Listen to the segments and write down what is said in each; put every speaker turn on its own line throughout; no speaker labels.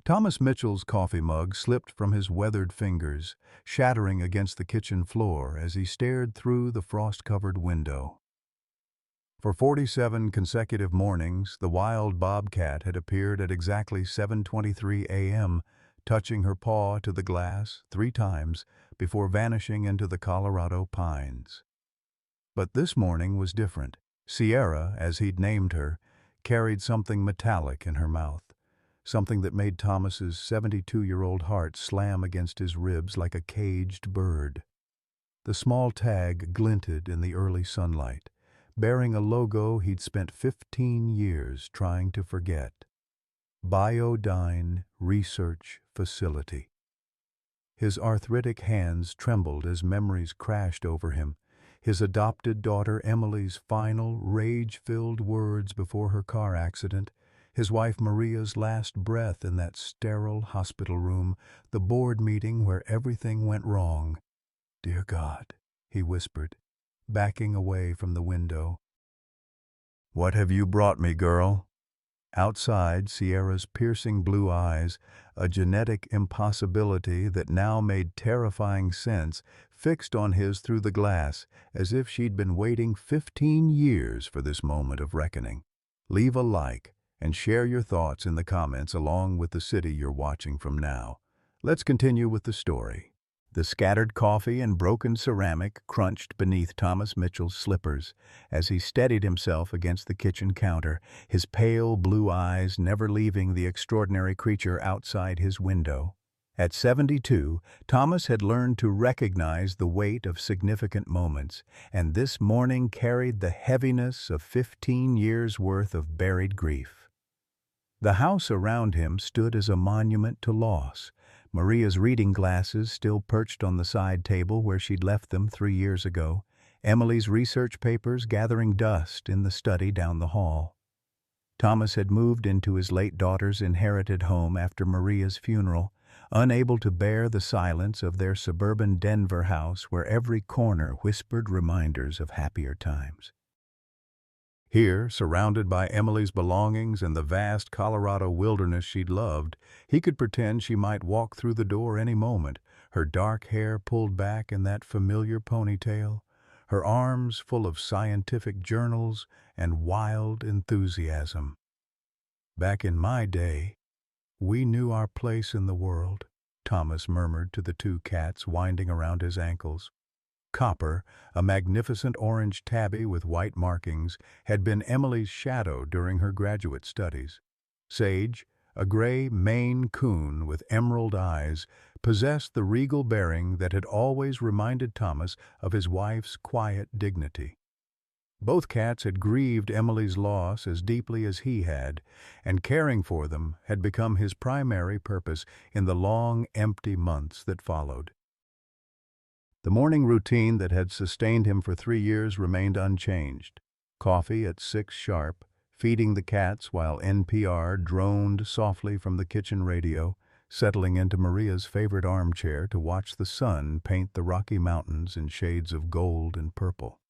Thomas Mitchell's coffee mug slipped from his weathered fingers, shattering against the kitchen floor as he stared through the frost-covered window. For 47 consecutive mornings, the wild bobcat had appeared at exactly 7:23 a.m., touching her paw to the glass 3 times before vanishing into the Colorado pines. But this morning was different. Sierra, as he'd named her, carried something metallic in her mouth, something that made Thomas's 72-year-old heart slam against his ribs like a caged bird. The small tag glinted in the early sunlight, bearing a logo he'd spent 15 years trying to forget. Biodyne Research Facility. His arthritic hands trembled as memories crashed over him. His adopted daughter Emily's final, rage-filled words before her car accident, his wife Maria's last breath in that sterile hospital room, the board meeting where everything went wrong. "Dear God," he whispered, backing away from the window. "What have you brought me, girl?" Outside, Sierra's piercing blue eyes, a genetic impossibility that now made terrifying sense, fixed on his through the glass, as if she'd been waiting 15 years for this moment of reckoning. Leave a like and share your thoughts in the comments along with the city you're watching from now. Let's continue with the story. The scattered coffee and broken ceramic crunched beneath Thomas Mitchell's slippers as he steadied himself against the kitchen counter, his pale blue eyes never leaving the extraordinary creature outside his window. At 72, Thomas had learned to recognize the weight of significant moments, and this morning carried the heaviness of 15 years' worth of buried grief. The house around him stood as a monument to loss. Maria's reading glasses still perched on the side table where she'd left them 3 years ago, Emily's research papers gathering dust in the study down the hall. Thomas had moved into his late daughter's inherited home after Maria's funeral, unable to bear the silence of their suburban Denver house where every corner whispered reminders of happier times. Here, surrounded by Emily's belongings and the vast Colorado wilderness she'd loved, he could pretend she might walk through the door any moment, her dark hair pulled back in that familiar ponytail, her arms full of scientific journals and wild enthusiasm. "Back in my day, we knew our place in the world," Thomas murmured to the 2 cats winding around his ankles. Copper, a magnificent orange tabby with white markings, had been Emily's shadow during her graduate studies. Sage, a gray Maine coon with emerald eyes, possessed the regal bearing that had always reminded Thomas of his wife's quiet dignity. Both cats had grieved Emily's loss as deeply as he had, and caring for them had become his primary purpose in the long, empty months that followed. The morning routine that had sustained him for 3 years remained unchanged. Coffee at 6 sharp, feeding the cats while NPR droned softly from the kitchen radio, settling into Maria's favorite armchair to watch the sun paint the Rocky Mountains in shades of gold and purple.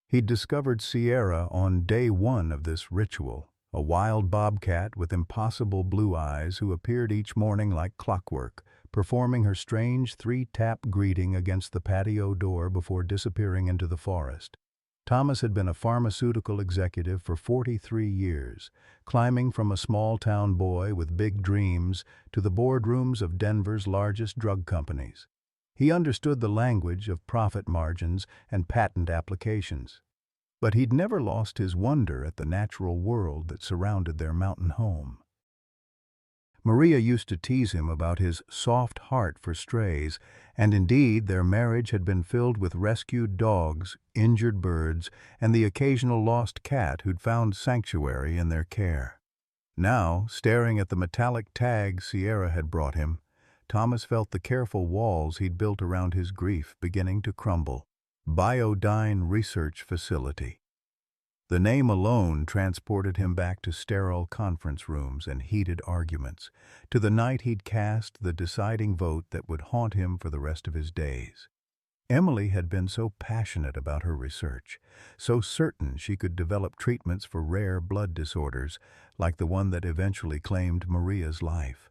He'd discovered Sierra on day 1 of this ritual, a wild bobcat with impossible blue eyes who appeared each morning like clockwork, performing her strange 3-tap greeting against the patio door before disappearing into the forest. Thomas had been a pharmaceutical executive for 43 years, climbing from a small-town boy with big dreams to the boardrooms of Denver's largest drug companies. He understood the language of profit margins and patent applications. But he'd never lost his wonder at the natural world that surrounded their mountain home. Maria used to tease him about his soft heart for strays, and indeed their marriage had been filled with rescued dogs, injured birds, and the occasional lost cat who'd found sanctuary in their care. Now, staring at the metallic tag Sierra had brought him, Thomas felt the careful walls he'd built around his grief beginning to crumble. Biodyne Research Facility. The name alone transported him back to sterile conference rooms and heated arguments, to the night he'd cast the deciding vote that would haunt him for the rest of his days. Emily had been so passionate about her research, so certain she could develop treatments for rare blood disorders, like the one that eventually claimed Maria's life.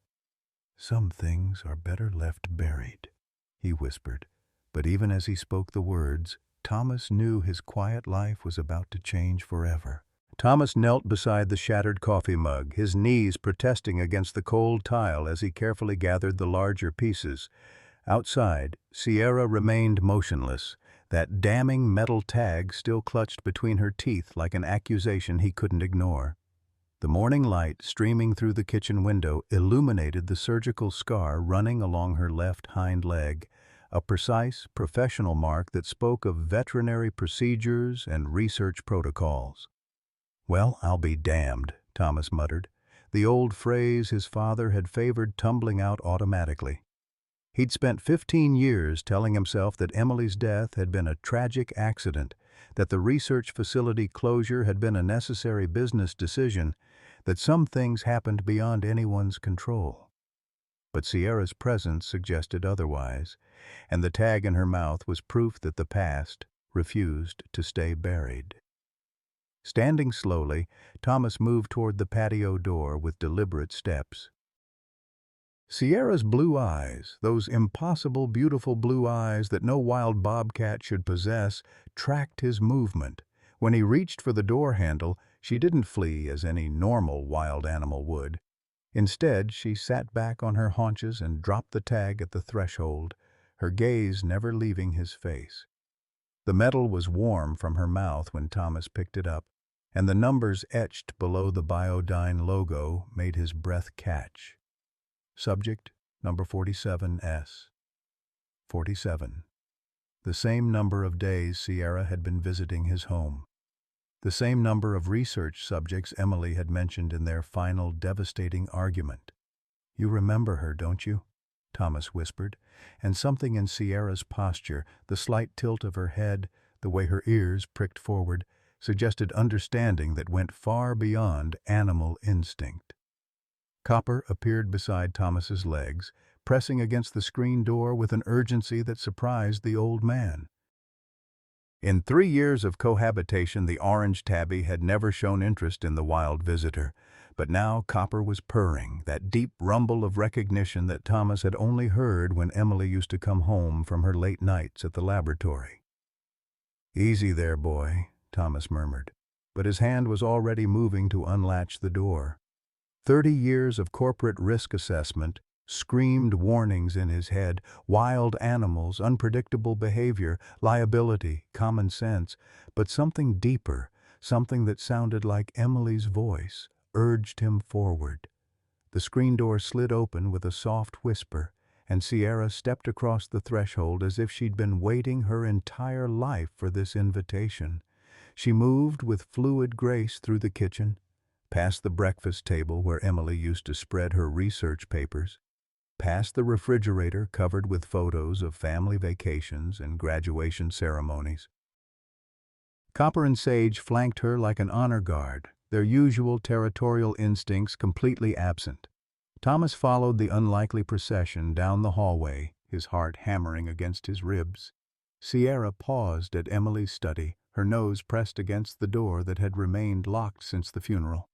"Some things are better left buried," he whispered. But even as he spoke the words, Thomas knew his quiet life was about to change forever. Thomas knelt beside the shattered coffee mug, his knees protesting against the cold tile as he carefully gathered the larger pieces. Outside, Sierra remained motionless, that damning metal tag still clutched between her teeth like an accusation he couldn't ignore. The morning light streaming through the kitchen window illuminated the surgical scar running along her left hind leg, a precise, professional mark that spoke of veterinary procedures and research protocols. "Well, I'll be damned," Thomas muttered, the old phrase his father had favored tumbling out automatically. He'd spent 15 years telling himself that Emily's death had been a tragic accident, that the research facility closure had been a necessary business decision, that some things happened beyond anyone's control. But Sierra's presence suggested otherwise, and the tag in her mouth was proof that the past refused to stay buried. Standing slowly, Thomas moved toward the patio door with deliberate steps. Sierra's blue eyes, those impossible, beautiful blue eyes that no wild bobcat should possess, tracked his movement. When he reached for the door handle, she didn't flee as any normal wild animal would. Instead, she sat back on her haunches and dropped the tag at the threshold, her gaze never leaving his face. The metal was warm from her mouth when Thomas picked it up, and the numbers etched below the Biodyne logo made his breath catch. Subject, number 47S. 47. The same number of days Sierra had been visiting his home. The same number of research subjects Emily had mentioned in their final devastating argument. "You remember her, don't you?" Thomas whispered, and something in Sierra's posture, the slight tilt of her head, the way her ears pricked forward, suggested understanding that went far beyond animal instinct. Copper appeared beside Thomas's legs, pressing against the screen door with an urgency that surprised the old man. In 3 years of cohabitation, the orange tabby had never shown interest in the wild visitor, but now Copper was purring, that deep rumble of recognition that Thomas had only heard when Emily used to come home from her late nights at the laboratory. "Easy there, boy," Thomas murmured, but his hand was already moving to unlatch the door. 30 years of corporate risk assessment screamed warnings in his head: wild animals, unpredictable behavior, liability, common sense. But something deeper, something that sounded like Emily's voice, urged him forward. The screen door slid open with a soft whisper, and Sierra stepped across the threshold as if she'd been waiting her entire life for this invitation. She moved with fluid grace through the kitchen, past the breakfast table where Emily used to spread her research papers, past the refrigerator covered with photos of family vacations and graduation ceremonies. Copper and Sage flanked her like an honor guard, their usual territorial instincts completely absent. Thomas followed the unlikely procession down the hallway, his heart hammering against his ribs. Sierra paused at Emily's study, her nose pressed against the door that had remained locked since the funeral.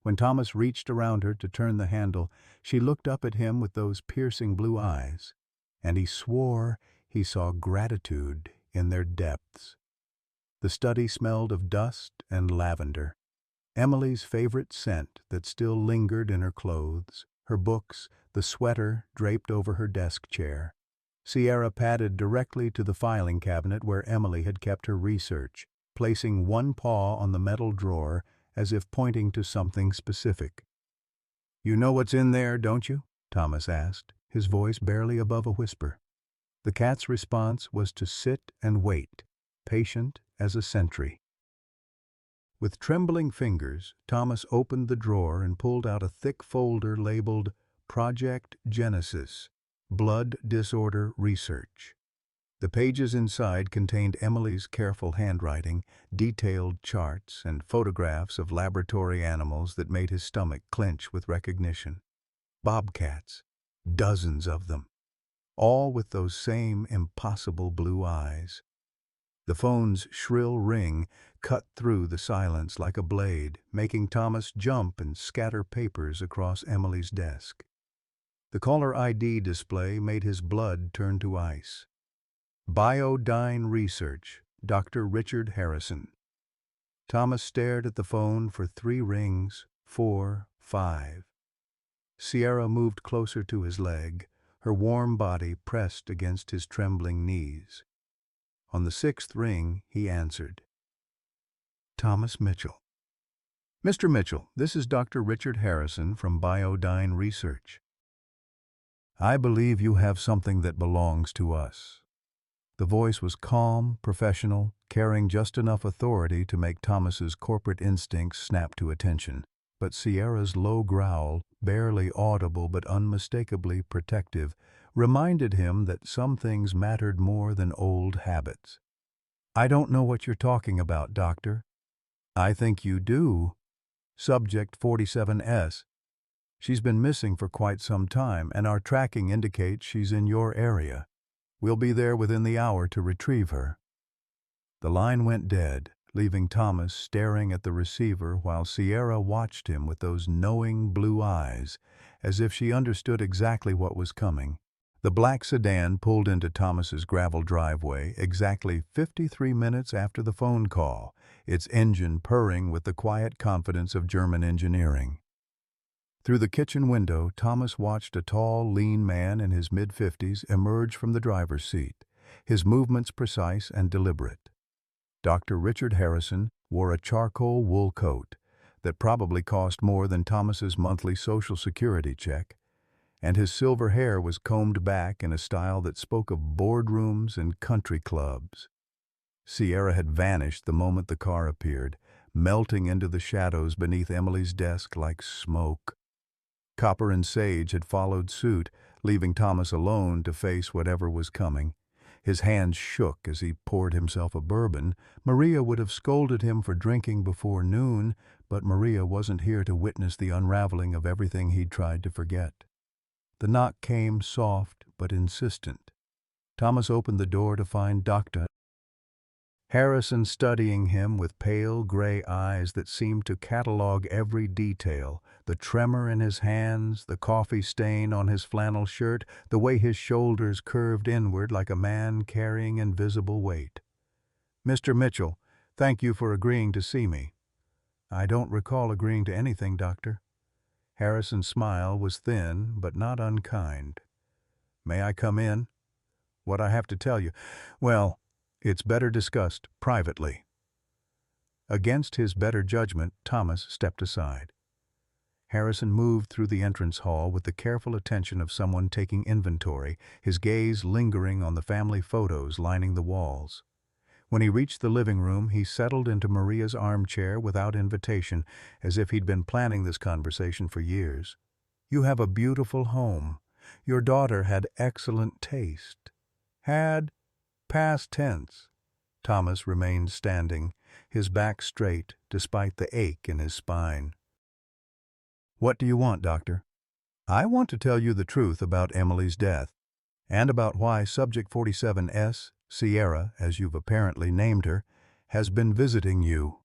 When Thomas reached around her to turn the handle, she looked up at him with those piercing blue eyes, and he swore he saw gratitude in their depths. The study smelled of dust and lavender, Emily's favorite scent that still lingered in her clothes, her books, the sweater draped over her desk chair. Sierra padded directly to the filing cabinet where Emily had kept her research, placing one paw on the metal drawer as if pointing to something specific. "You know what's in there, don't you?" Thomas asked, his voice barely above a whisper. The cat's response was to sit and wait, patient as a sentry. With trembling fingers, Thomas opened the drawer and pulled out a thick folder labeled Project Genesis, Blood Disorder Research. The pages inside contained Emily's careful handwriting, detailed charts, and photographs of laboratory animals that made his stomach clench with recognition. Bobcats, dozens of them, all with those same impossible blue eyes. The phone's shrill ring cut through the silence like a blade, making Thomas jump and scatter papers across Emily's desk. The caller ID display made his blood turn to ice. Biodyne Research, Dr. Richard Harrison. Thomas stared at the phone for 3 rings, 4, 5. Sierra moved closer to his leg, her warm body pressed against his trembling knees. On the 6th ring, he answered. Thomas Mitchell. Mr. Mitchell, this is Dr. Richard Harrison from Biodyne Research. I believe you have something that belongs to us. The voice was calm, professional, carrying just enough authority to make Thomas's corporate instincts snap to attention. But Sierra's low growl, barely audible but unmistakably protective, reminded him that some things mattered more than old habits. I don't know what you're talking about, Doctor. I think you do. Subject 47S. She's been missing for quite some time, and our tracking indicates she's in your area. We'll be there within the hour to retrieve her. The line went dead, leaving Thomas staring at the receiver while Sierra watched him with those knowing blue eyes, as if she understood exactly what was coming. The black sedan pulled into Thomas's gravel driveway exactly 53 minutes after the phone call, its engine purring with the quiet confidence of German engineering. Through the kitchen window, Thomas watched a tall, lean man in his mid-50s emerge from the driver's seat, his movements precise and deliberate. Dr. Richard Harrison wore a charcoal wool coat that probably cost more than Thomas's monthly Social Security check, and his silver hair was combed back in a style that spoke of boardrooms and country clubs. Sierra had vanished the moment the car appeared, melting into the shadows beneath Emily's desk like smoke. Copper and Sage had followed suit, leaving Thomas alone to face whatever was coming. His hands shook as he poured himself a bourbon. Maria would have scolded him for drinking before noon, but Maria wasn't here to witness the unraveling of everything he'd tried to forget. The knock came soft but insistent. Thomas opened the door to find Dr. Harrison studying him with pale gray eyes that seemed to catalog every detail, the tremor in his hands, the coffee stain on his flannel shirt, the way his shoulders curved inward like a man carrying invisible weight. Mr. Mitchell, thank you for agreeing to see me. I don't recall agreeing to anything, Doctor. Harrison's smile was thin but not unkind. May I come in? What I have to tell you? Well, it's better discussed privately. Against his better judgment, Thomas stepped aside. Harrison moved through the entrance hall with the careful attention of someone taking inventory, his gaze lingering on the family photos lining the walls. When he reached the living room, he settled into Maria's armchair without invitation, as if he'd been planning this conversation for years. You have a beautiful home. Your daughter had excellent taste. Had? Past tense. Thomas remained standing, his back straight despite the ache in his spine. What do you want, Doctor? I want to tell you the truth about Emily's death, and about why Subject 47S, Sierra, as you've apparently named her, has been visiting you.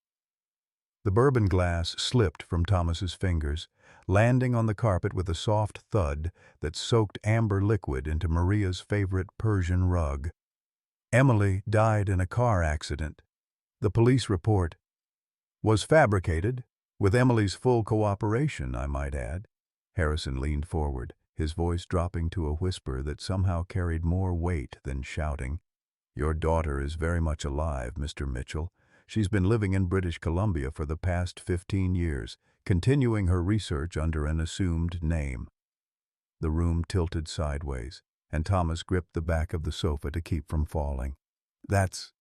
The bourbon glass slipped from Thomas's fingers, landing on the carpet with a soft thud that soaked amber liquid into Maria's favorite Persian rug. Emily died in a car accident. The police report was fabricated, with Emily's full cooperation, I might add. Harrison leaned forward, his voice dropping to a whisper that somehow carried more weight than shouting. Your daughter is very much alive, Mr. Mitchell. She's been living in British Columbia for the past 15 years, continuing her research under an assumed name. The room tilted sideways, and Thomas gripped the back of the sofa to keep from falling. That's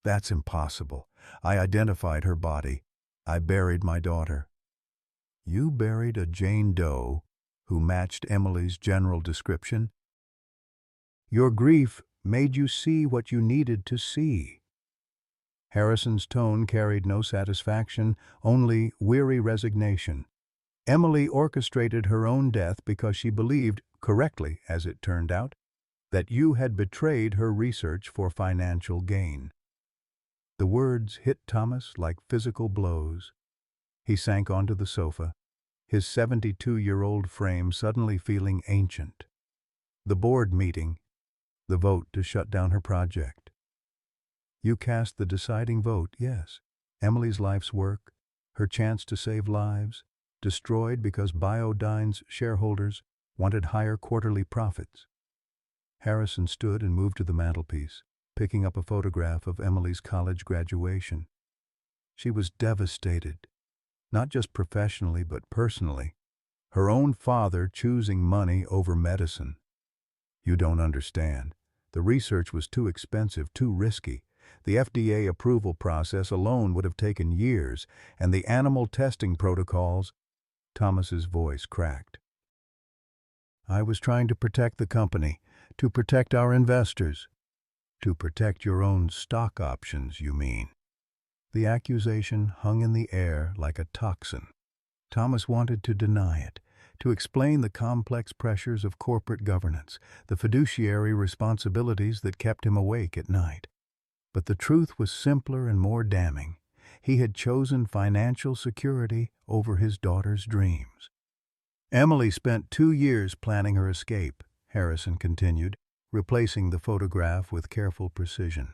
impossible. I identified her body. I buried my daughter. You buried a Jane Doe who matched Emily's general description? Your grief made you see what you needed to see. Harrison's tone carried no satisfaction, only weary resignation. Emily orchestrated her own death because she believed, correctly as it turned out, that you had betrayed her research for financial gain. The words hit Thomas like physical blows. He sank onto the sofa, his 72-year-old frame suddenly feeling ancient. The board meeting, the vote to shut down her project. You cast the deciding vote, yes. Emily's life's work, her chance to save lives, destroyed because Biodyne's shareholders wanted higher quarterly profits. Harrison stood and moved to the mantelpiece, picking up a photograph of Emily's college graduation. She was devastated, not just professionally but personally. Her own father choosing money over medicine. You don't understand. The research was too expensive, too risky. The FDA approval process alone would have taken years, and the animal testing protocols. Thomas's voice cracked. I was trying to protect the company, to protect our investors. To protect your own stock options, you mean? The accusation hung in the air like a toxin. Thomas wanted to deny it, to explain the complex pressures of corporate governance, the fiduciary responsibilities that kept him awake at night. But the truth was simpler and more damning. He had chosen financial security over his daughter's dreams. Emily spent 2 years planning her escape, Harrison continued, replacing the photograph with careful precision.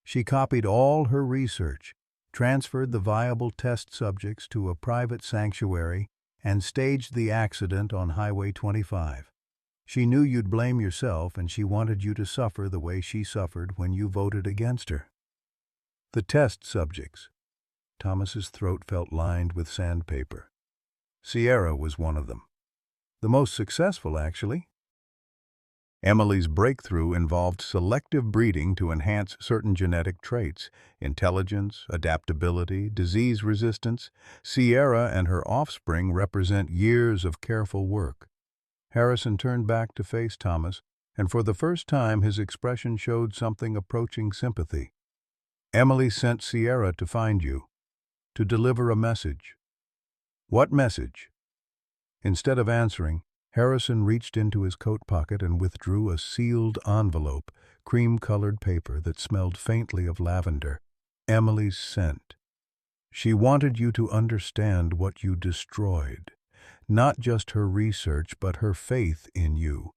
She copied all her research, transferred the viable test subjects to a private sanctuary, and staged the accident on Highway 25. She knew you'd blame yourself, and she wanted you to suffer the way she suffered when you voted against her. The test subjects. Thomas's throat felt lined with sandpaper. Sierra was one of them. The most successful, actually. Emily's breakthrough involved selective breeding to enhance certain genetic traits: intelligence, adaptability, disease resistance. Sierra and her offspring represent years of careful work. Harrison turned back to face Thomas, and for the first time his expression showed something approaching sympathy. Emily sent Sierra to find you, to deliver a message. What message? Instead of answering, Harrison reached into his coat pocket and withdrew a sealed envelope, cream-colored paper that smelled faintly of lavender. Emily's scent. She wanted you to understand what you destroyed. Not just her research, but her faith in you.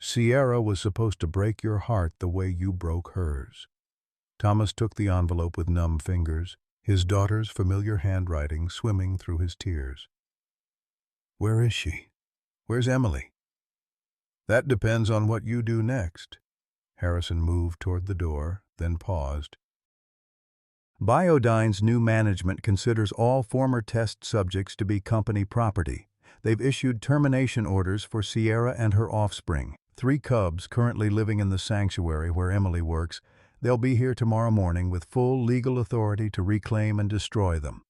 Sierra was supposed to break your heart the way you broke hers. Thomas took the envelope with numb fingers, his daughter's familiar handwriting swimming through his tears. Where is she? Where's Emily? That depends on what you do next. Harrison moved toward the door, then paused. Biodyne's new management considers all former test subjects to be company property. They've issued termination orders for Sierra and her offspring, 3 cubs currently living in the sanctuary where Emily works. They'll be here tomorrow morning with full legal authority to reclaim and destroy them.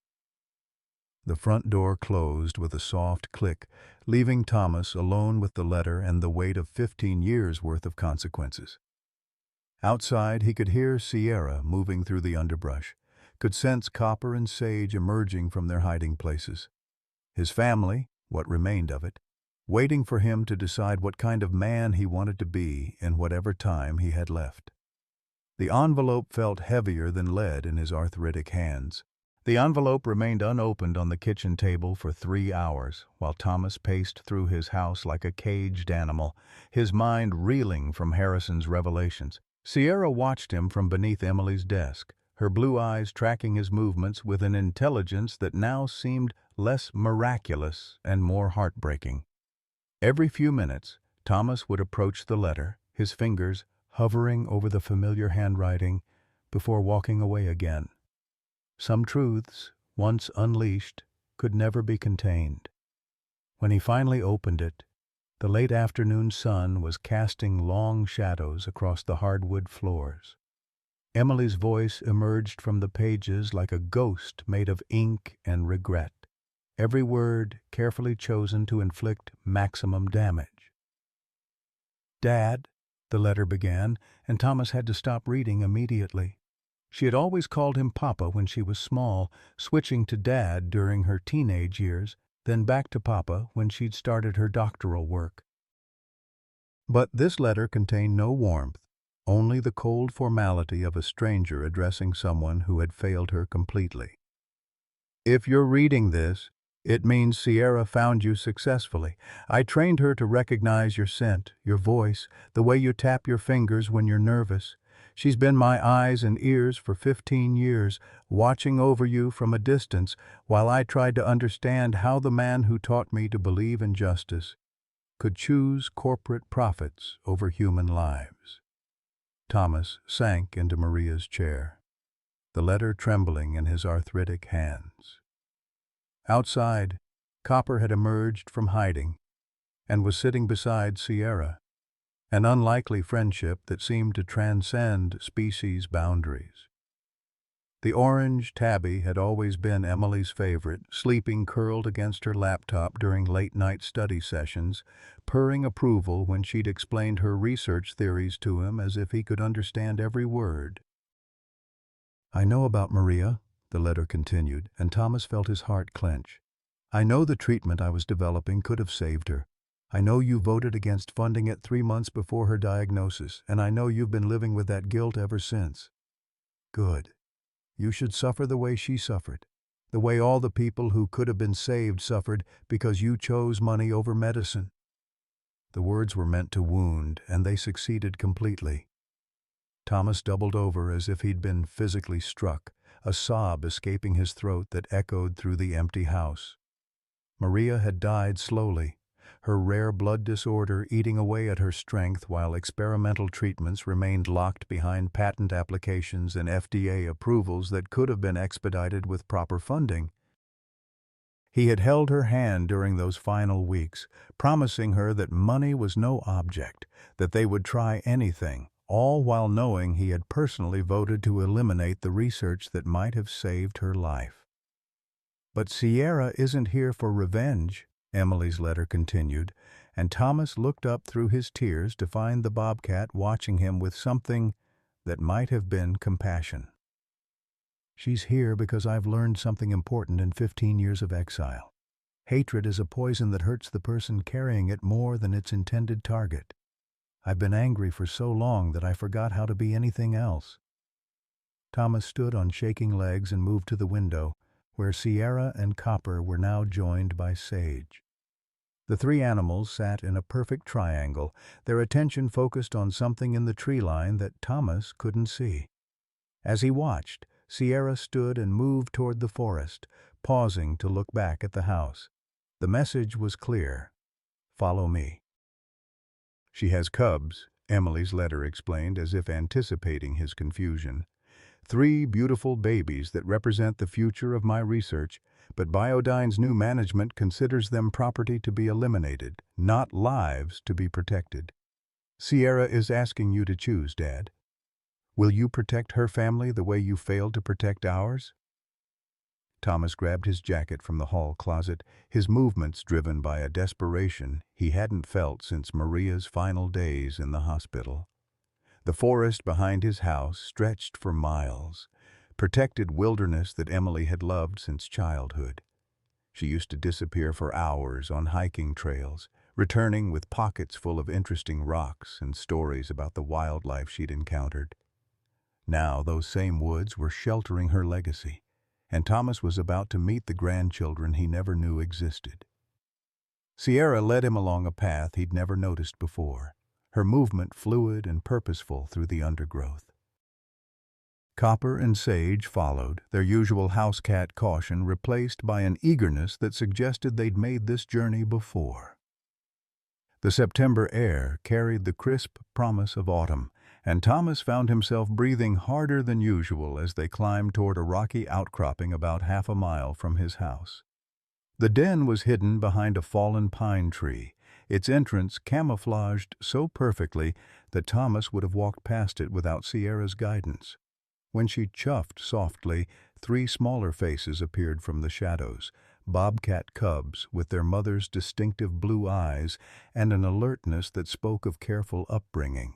The front door closed with a soft click, leaving Thomas alone with the letter and the weight of 15 years' worth of consequences. Outside, he could hear Sierra moving through the underbrush, could sense Copper and Sage emerging from their hiding places. His family, what remained of it, waiting for him to decide what kind of man he wanted to be in whatever time he had left. The envelope felt heavier than lead in his arthritic hands. The envelope remained unopened on the kitchen table for 3 hours, while Thomas paced through his house like a caged animal, his mind reeling from Harrison's revelations. Sierra watched him from beneath Emily's desk, her blue eyes tracking his movements with an intelligence that now seemed less miraculous and more heartbreaking. Every few minutes, Thomas would approach the letter, his fingers hovering over the familiar handwriting, before walking away again. Some truths, once unleashed, could never be contained. When he finally opened it, the late afternoon sun was casting long shadows across the hardwood floors. Emily's voice emerged from the pages like a ghost made of ink and regret, every word carefully chosen to inflict maximum damage. "Dad," the letter began, and Thomas had to stop reading immediately. She had always called him Papa when she was small, switching to Dad during her teenage years, then back to Papa when she'd started her doctoral work. But this letter contained no warmth, only the cold formality of a stranger addressing someone who had failed her completely. "If you're reading this, It means Sierra found you successfully. I trained her to recognize your scent, your voice, the way you tap your fingers when you're nervous. She's been my eyes and ears for 15 years, watching over you from a distance while I tried to understand how the man who taught me to believe in justice could choose corporate profits over human lives. Thomas sank into Maria's chair, the letter trembling in his arthritic hands. Outside, Copper had emerged from hiding and was sitting beside Sierra, an unlikely friendship that seemed to transcend species boundaries. The orange tabby had always been Emily's favorite, sleeping curled against her laptop during late-night study sessions, purring approval when she'd explained her research theories to him as if he could understand every word. I know about Maria, the letter continued, and Thomas felt his heart clench. I know the treatment I was developing could have saved her. I know you voted against funding it 3 months before her diagnosis, and I know you've been living with that guilt ever since. Good. You should suffer the way she suffered, the way all the people who could have been saved suffered because you chose money over medicine. The words were meant to wound, and they succeeded completely. Thomas doubled over as if he'd been physically struck, a sob escaping his throat that echoed through the empty house. Maria had died slowly, her rare blood disorder eating away at her strength while experimental treatments remained locked behind patent applications and FDA approvals that could have been expedited with proper funding. He had held her hand during those final weeks, promising her that money was no object, that they would try anything, all while knowing he had personally voted to eliminate the research that might have saved her life. But Sierra isn't here for revenge, Emily's letter continued, and Thomas looked up through his tears to find the Bobcat watching him with something that might have been compassion. She's here because I've learned something important in 15 years of exile. Hatred is a poison that hurts the person carrying it more than its intended target. I've been angry for so long that I forgot how to be anything else. Thomas stood on shaking legs and moved to the window, where Sierra and Copper were now joined by Sage. The 3 animals sat in a perfect triangle, their attention focused on something in the tree line that Thomas couldn't see. As he watched, Sierra stood and moved toward the forest, pausing to look back at the house. The message was clear: follow me. She has cubs, Emily's letter explained as if anticipating his confusion. 3 beautiful babies that represent the future of my research, but Biodyne's new management considers them property to be eliminated, not lives to be protected. Sierra is asking you to choose, Dad. Will you protect her family the way you failed to protect ours? Thomas grabbed his jacket from the hall closet, his movements driven by a desperation he hadn't felt since Maria's final days in the hospital. The forest behind his house stretched for miles, protected wilderness that Emily had loved since childhood. She used to disappear for hours on hiking trails, returning with pockets full of interesting rocks and stories about the wildlife she'd encountered. Now those same woods were sheltering her legacy, and Thomas was about to meet the grandchildren he never knew existed. Sierra led him along a path he'd never noticed before, her movement fluid and purposeful through the undergrowth. Copper and Sage followed, their usual house cat caution replaced by an eagerness that suggested they'd made this journey before. The September air carried the crisp promise of autumn, and Thomas found himself breathing harder than usual as they climbed toward a rocky outcropping about half a mile from his house. The den was hidden behind a fallen pine tree, its entrance camouflaged so perfectly that Thomas would have walked past it without Sierra's guidance. When she chuffed softly, 3 smaller faces appeared from the shadows, bobcat cubs with their mother's distinctive blue eyes and an alertness that spoke of careful upbringing.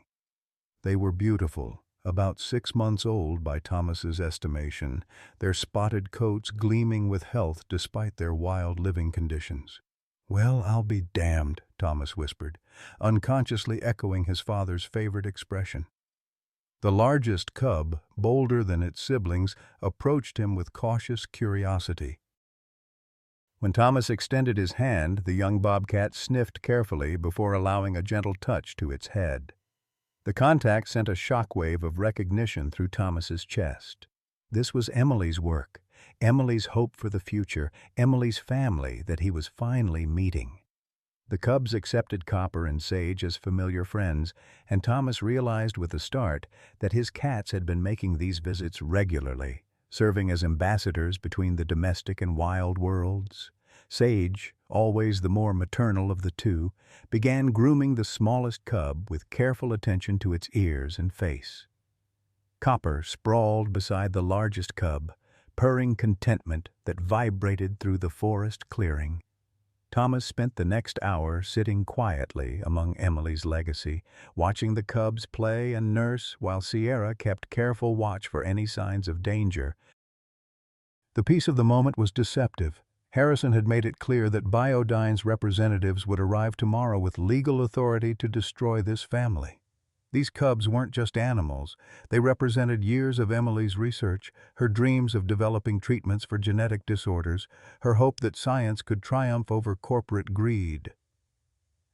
They were beautiful, about 6 months old by Thomas's estimation, their spotted coats gleaming with health despite their wild living conditions. "Well, I'll be damned," Thomas whispered, unconsciously echoing his father's favorite expression. The largest cub, bolder than its siblings, approached him with cautious curiosity. When Thomas extended his hand, the young bobcat sniffed carefully before allowing a gentle touch to its head. The contact sent a shockwave of recognition through Thomas's chest. This was Emily's work, Emily's hope for the future, Emily's family that he was finally meeting. The cubs accepted Copper and Sage as familiar friends, and Thomas realized with a start that his cats had been making these visits regularly, serving as ambassadors between the domestic and wild worlds. Sage, always the more maternal of the two, began grooming the smallest cub with careful attention to its ears and face. Copper sprawled beside the largest cub, purring contentment that vibrated through the forest clearing. Thomas spent the next hour sitting quietly among Emily's legacy, watching the cubs play and nurse while Sierra kept careful watch for any signs of danger. The peace of the moment was deceptive. Harrison had made it clear that Biodyne's representatives would arrive tomorrow with legal authority to destroy this family. These cubs weren't just animals. They represented years of Emily's research, her dreams of developing treatments for genetic disorders, her hope that science could triumph over corporate greed.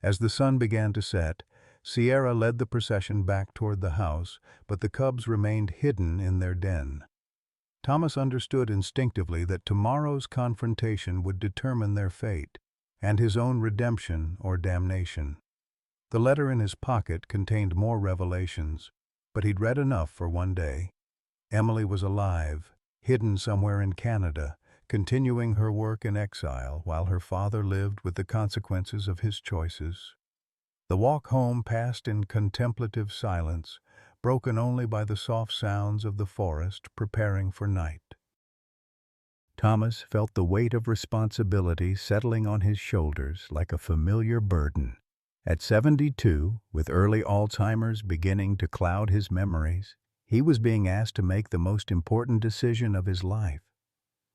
As the sun began to set, Sierra led the procession back toward the house, but the cubs remained hidden in their den. Thomas understood instinctively that tomorrow's confrontation would determine their fate, and his own redemption or damnation. The letter in his pocket contained more revelations, but he'd read enough for one day. Emily was alive, hidden somewhere in Canada, continuing her work in exile while her father lived with the consequences of his choices. The walk home passed in contemplative silence, broken only by the soft sounds of the forest preparing for night. Thomas felt the weight of responsibility settling on his shoulders like a familiar burden. At 72, with early Alzheimer's beginning to cloud his memories, he was being asked to make the most important decision of his life.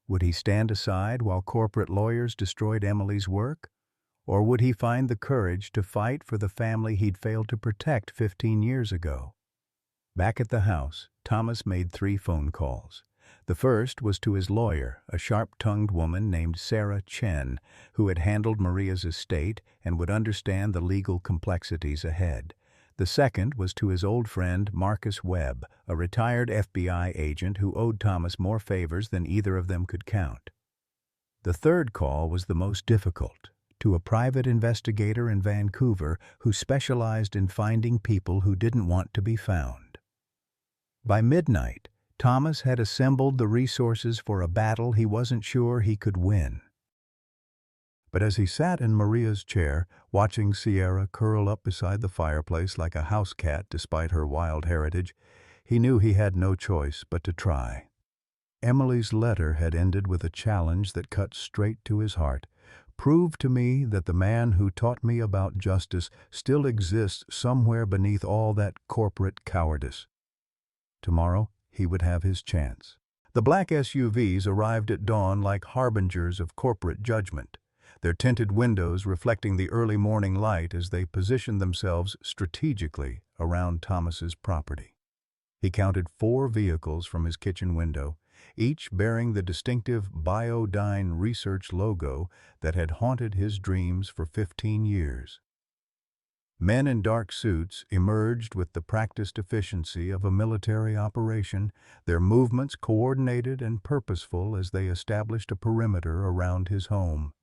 Would he stand aside while corporate lawyers destroyed Emily's work? Or would he find the courage to fight for the family he'd failed to protect 15 years ago? Back at the house, Thomas made 3 phone calls. The first was to his lawyer, a sharp-tongued woman named Sarah Chen, who had handled Maria's estate and would understand the legal complexities ahead. The second was to his old friend Marcus Webb, a retired FBI agent who owed Thomas more favors than either of them could count. The third call was the most difficult, to a private investigator in Vancouver who specialized in finding people who didn't want to be found. By midnight, Thomas had assembled the resources for a battle he wasn't sure he could win. But as he sat in Maria's chair, watching Sierra curl up beside the fireplace like a house cat despite her wild heritage, he knew he had no choice but to try. Emily's letter had ended with a challenge that cut straight to his heart. Prove to me that the man who taught me about justice still exists somewhere beneath all that corporate cowardice. Tomorrow, he would have his chance. The black SUVs arrived at dawn like harbingers of corporate judgment, their tinted windows reflecting the early morning light as they positioned themselves strategically around Thomas's property. He counted 4 vehicles from his kitchen window, each bearing the distinctive Biodyne Research logo that had haunted his dreams for 15 years. Men in dark suits emerged with the practiced efficiency of a military operation, their movements coordinated and purposeful as they established a perimeter around his home.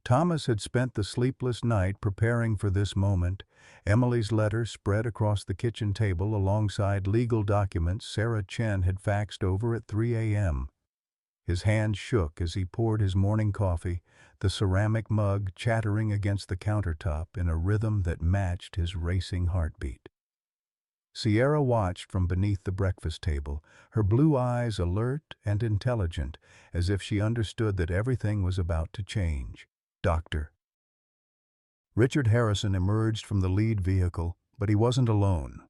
Thomas had spent the sleepless night preparing for this moment. Emily's letter spread across the kitchen table alongside legal documents Sarah Chen had faxed over at 3 a.m. His hand shook as he poured his morning coffee, the ceramic mug chattering against the countertop in a rhythm that matched his racing heartbeat. Sierra watched from beneath the breakfast table, her blue eyes alert and intelligent, as if she understood that everything was about to change. "Doctor." Richard Harrison emerged from the lead vehicle, but he wasn't alone.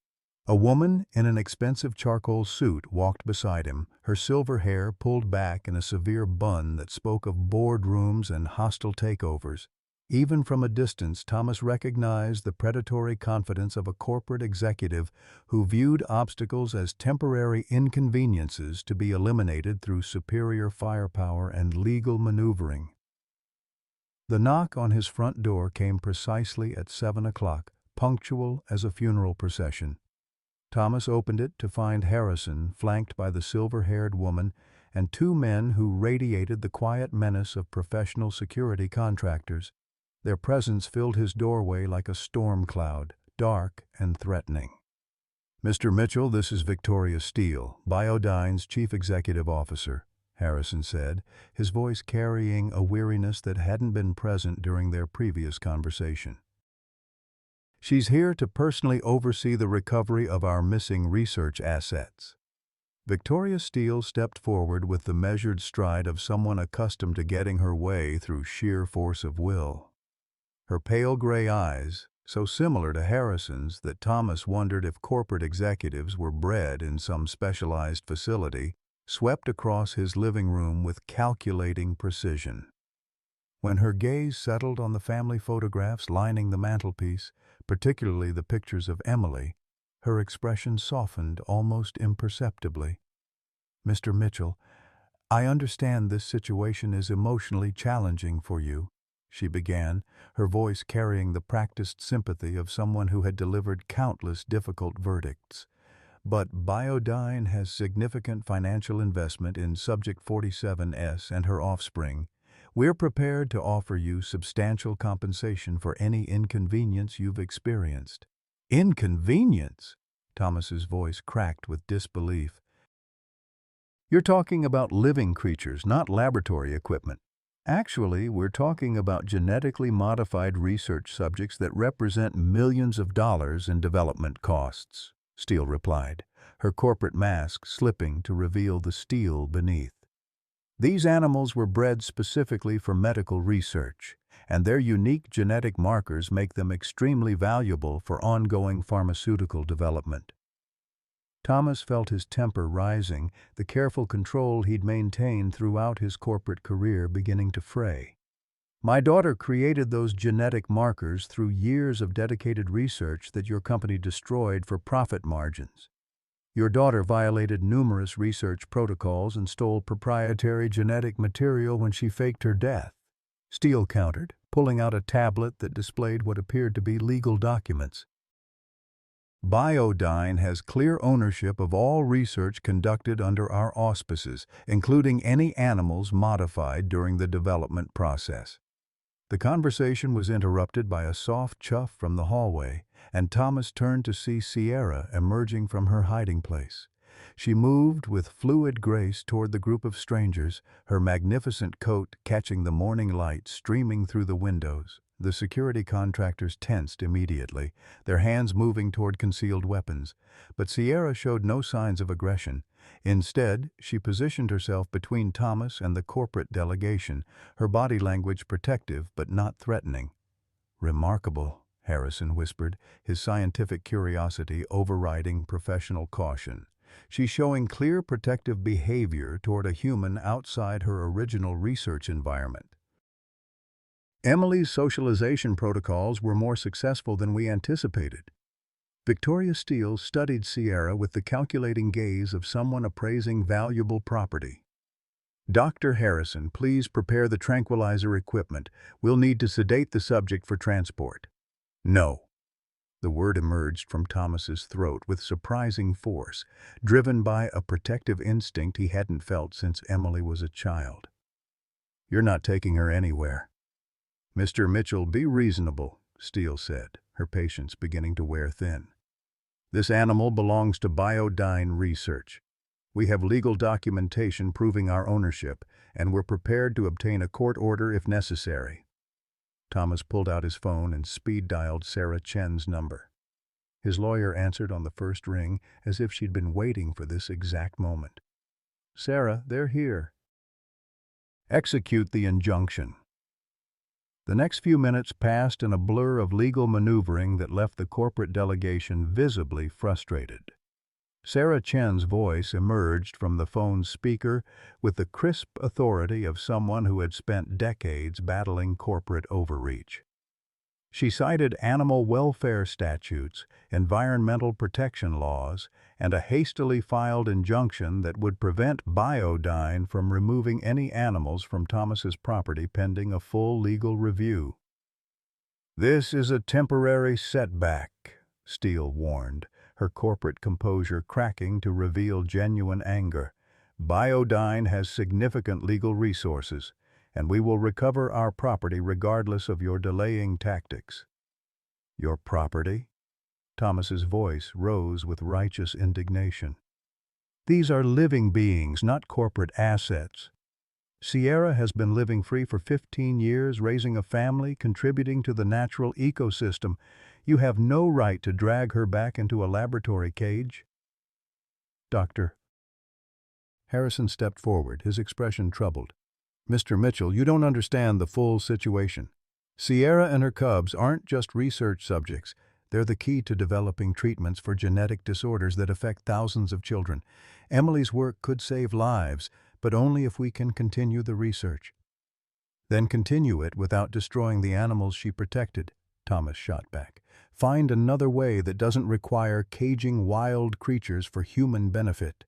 A woman in an expensive charcoal suit walked beside him, her silver hair pulled back in a severe bun that spoke of boardrooms and hostile takeovers. Even from a distance, Thomas recognized the predatory confidence of a corporate executive who viewed obstacles as temporary inconveniences to be eliminated through superior firepower and legal maneuvering. The knock on his front door came precisely at 7 o'clock, punctual as a funeral procession. Thomas opened it to find Harrison flanked by the silver-haired woman and two men who radiated the quiet menace of professional security contractors. Their presence filled his doorway like a storm cloud, dark and threatening. "Mr. Mitchell, this is Victoria Steele, Biodyne's Chief Executive Officer," Harrison said, his voice carrying a weariness that hadn't been present during their previous conversation. "She's here to personally oversee the recovery of our missing research assets." Victoria Steele stepped forward with the measured stride of someone accustomed to getting her way through sheer force of will. Her pale gray eyes, so similar to Harrison's that Thomas wondered if corporate executives were bred in some specialized facility, swept across his living room with calculating precision. When her gaze settled on the family photographs lining the mantelpiece, particularly the pictures of Emily, her expression softened almost imperceptibly. "Mr. Mitchell, I understand this situation is emotionally challenging for you," she began, her voice carrying the practiced sympathy of someone who had delivered countless difficult verdicts. "But Biodyne has significant financial investment in Subject 47S and her offspring. We're prepared to offer you substantial compensation for any inconvenience you've experienced." "Inconvenience?" Thomas's voice cracked with disbelief. "You're talking about living creatures, not laboratory equipment." "Actually, we're talking about genetically modified research subjects that represent millions of dollars in development costs," Steele replied, her corporate mask slipping to reveal the steel beneath. "These animals were bred specifically for medical research, and their unique genetic markers make them extremely valuable for ongoing pharmaceutical development." Thomas felt his temper rising, the careful control he'd maintained throughout his corporate career beginning to fray. "My daughter created those genetic markers through years of dedicated research that your company destroyed for profit margins. Your daughter violated numerous research protocols and stole proprietary genetic material when she faked her death," Steele countered, pulling out a tablet that displayed what appeared to be legal documents. "Biodyne has clear ownership of all research conducted under our auspices, including any animals modified during the development process." The conversation was interrupted by a soft chuff from the hallway, and Thomas turned to see Sierra emerging from her hiding place. She moved with fluid grace toward the group of strangers, her magnificent coat catching the morning light streaming through the windows. The security contractors tensed immediately, their hands moving toward concealed weapons. But Sierra showed no signs of aggression. Instead, she positioned herself between Thomas and the corporate delegation, her body language protective but not threatening. "Remarkable," Harrison whispered, his scientific curiosity overriding professional caution. "She's showing clear protective behavior toward a human outside her original research environment." Emily's socialization protocols were more successful than we anticipated. Victoria Steele studied Sierra with the calculating gaze of someone appraising valuable property. "Dr. Harrison, please prepare the tranquilizer equipment. We'll need to sedate the subject for transport." "No." The word emerged from Thomas's throat with surprising force, driven by a protective instinct he hadn't felt since Emily was a child. "You're not taking her anywhere." "Mr. Mitchell, be reasonable," Steele said, her patience beginning to wear thin. "This animal belongs to Biodyne Research. We have legal documentation proving our ownership, and we're prepared to obtain a court order if necessary." Thomas pulled out his phone and speed-dialed Sarah Chen's number. His lawyer answered on the first ring as if she'd been waiting for this exact moment. "Sarah, they're here." "Execute the injunction." The next few minutes passed in a blur of legal maneuvering that left the corporate delegation visibly frustrated. Sarah Chen's voice emerged from the phone's speaker with the crisp authority of someone who had spent decades battling corporate overreach. She cited animal welfare statutes, environmental protection laws, and a hastily filed injunction that would prevent Biodyne from removing any animals from Thomas's property pending a full legal review. "This is a temporary setback," Steele warned, her corporate composure cracking to reveal genuine anger. "Biodyne has significant legal resources, and we will recover our property regardless of your delaying tactics." "Your property?" Thomas's voice rose with righteous indignation. "These are living beings, not corporate assets. Sierra has been living free for 15 years, raising a family, contributing to the natural ecosystem. You have no right to drag her back into a laboratory cage." "Doctor." Harrison stepped forward, his expression troubled. "Mr. Mitchell, you don't understand the full situation. Sierra and her cubs aren't just research subjects. They're the key to developing treatments for genetic disorders that affect thousands of children. Emily's work could save lives, but only if we can continue the research." "Then continue it without destroying the animals she protected," Thomas shot back. "Find another way that doesn't require caging wild creatures for human benefit."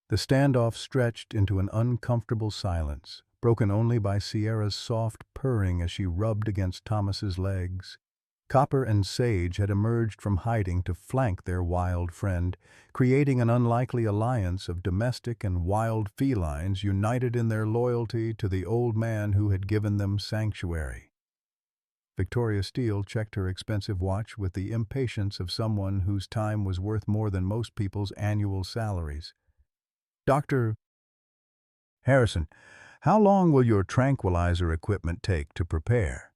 The standoff stretched into an uncomfortable silence, broken only by Sierra's soft purring as she rubbed against Thomas's legs. Copper and Sage had emerged from hiding to flank their wild friend, creating an unlikely alliance of domestic and wild felines united in their loyalty to the old man who had given them sanctuary. Victoria Steele checked her expensive watch with the impatience of someone whose time was worth more than most people's annual salaries. "Dr. Harrison, how long will your tranquilizer equipment take to prepare?"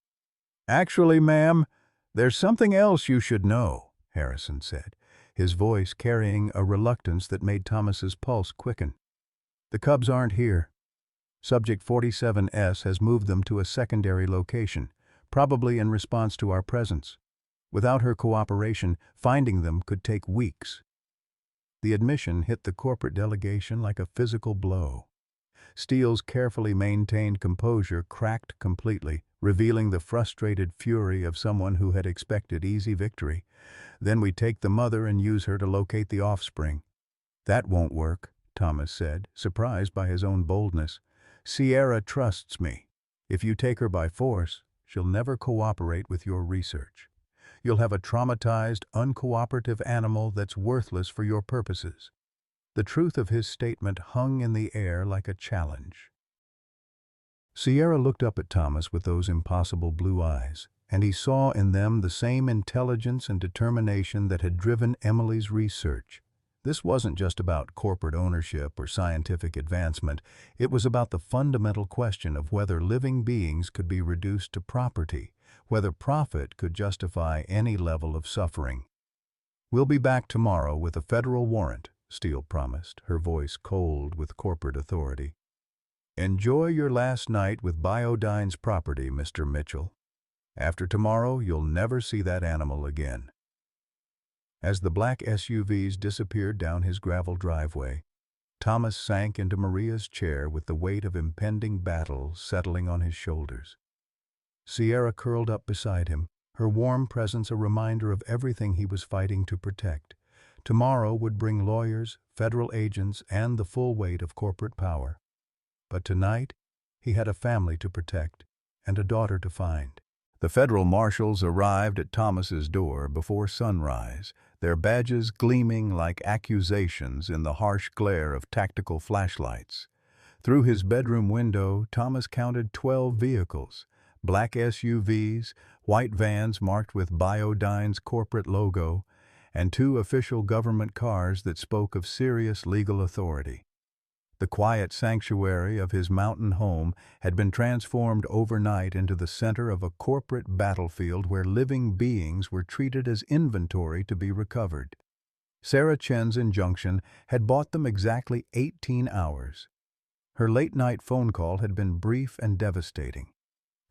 "Actually, ma'am, there's something else you should know," Harrison said, his voice carrying a reluctance that made Thomas's pulse quicken. "The cubs aren't here. Subject 47S has moved them to a secondary location, probably in response to our presence. Without her cooperation, finding them could take weeks." The admission hit the corporate delegation like a physical blow. Steele's carefully maintained composure cracked completely, revealing the frustrated fury of someone who had expected easy victory. "Then we take the mother and use her to locate the offspring." "That won't work," Thomas said, surprised by his own boldness. "Sierra trusts me. If you take her by force, she'll never cooperate with your research. You'll have a traumatized, uncooperative animal that's worthless for your purposes." The truth of his statement hung in the air like a challenge. Sierra looked up at Thomas with those impossible blue eyes, and he saw in them the same intelligence and determination that had driven Emily's research. This wasn't just about corporate ownership or scientific advancement. It was about the fundamental question of whether living beings could be reduced to property, whether profit could justify any level of suffering. "We'll be back tomorrow with a federal warrant," Steele promised, her voice cold with corporate authority. "Enjoy your last night with Biodyne's property, Mr. Mitchell. After tomorrow, you'll never see that animal again." As the black SUVs disappeared down his gravel driveway, Thomas sank into Maria's chair with the weight of impending battle settling on his shoulders. Sierra curled up beside him, her warm presence a reminder of everything he was fighting to protect. Tomorrow would bring lawyers, federal agents, and the full weight of corporate power. But tonight, he had a family to protect and a daughter to find. The federal marshals arrived at Thomas's door before sunrise, their badges gleaming like accusations in the harsh glare of tactical flashlights. Through his bedroom window, Thomas counted 12 vehicles, black SUVs, white vans marked with Biodyne's corporate logo, and 2 official government cars that spoke of serious legal authority. The quiet sanctuary of his mountain home had been transformed overnight into the center of a corporate battlefield where living beings were treated as inventory to be recovered. Sarah Chen's injunction had bought them exactly 18 hours. Her late-night phone call had been brief and devastating.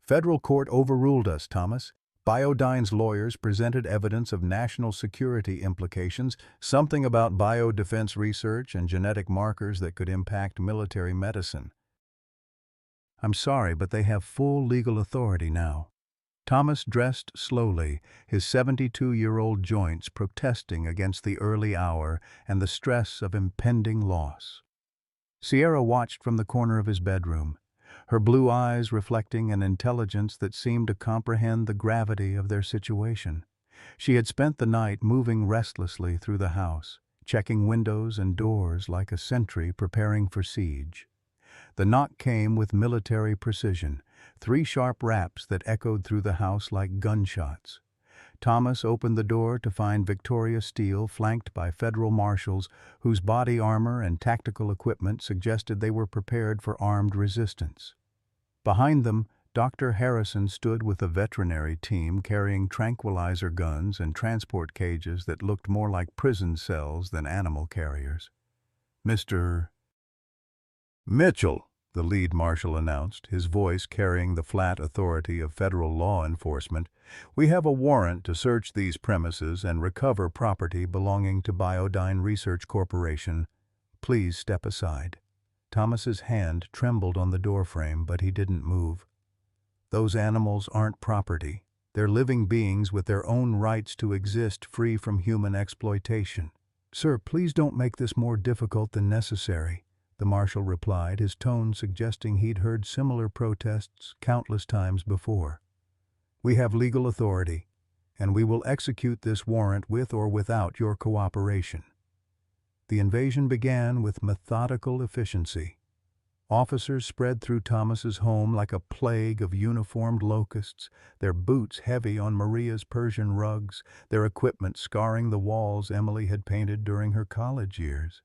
"Federal court overruled us, Thomas. Biodyne's lawyers presented evidence of national security implications, something about biodefense research and genetic markers that could impact military medicine. I'm sorry, but they have full legal authority now. Thomas dressed slowly, his 72-year-old joints protesting against the early hour and the stress of impending loss. Sierra watched from the corner of his bedroom, her blue eyes reflecting an intelligence that seemed to comprehend the gravity of their situation. She had spent the night moving restlessly through the house, checking windows and doors like a sentry preparing for siege. The knock came with military precision, 3 sharp raps that echoed through the house like gunshots. Thomas opened the door to find Victoria Steele flanked by federal marshals whose body armor and tactical equipment suggested they were prepared for armed resistance. Behind them, Dr. Harrison stood with a veterinary team carrying tranquilizer guns and transport cages that looked more like prison cells than animal carriers. "Mr. Mitchell," the lead marshal announced, his voice carrying the flat authority of federal law enforcement, "we have a warrant to search these premises and recover property belonging to Biodyne Research Corporation. Please step aside." Thomas's hand trembled on the doorframe, but he didn't move. "Those animals aren't property. They're living beings with their own rights to exist free from human exploitation." "Sir, please don't make this more difficult than necessary," the marshal replied, his tone suggesting he'd heard similar protests countless times before. "We have legal authority, and we will execute this warrant with or without your cooperation." The invasion began with methodical efficiency. Officers spread through Thomas's home like a plague of uniformed locusts, their boots heavy on Maria's Persian rugs, their equipment scarring the walls Emily had painted during her college years.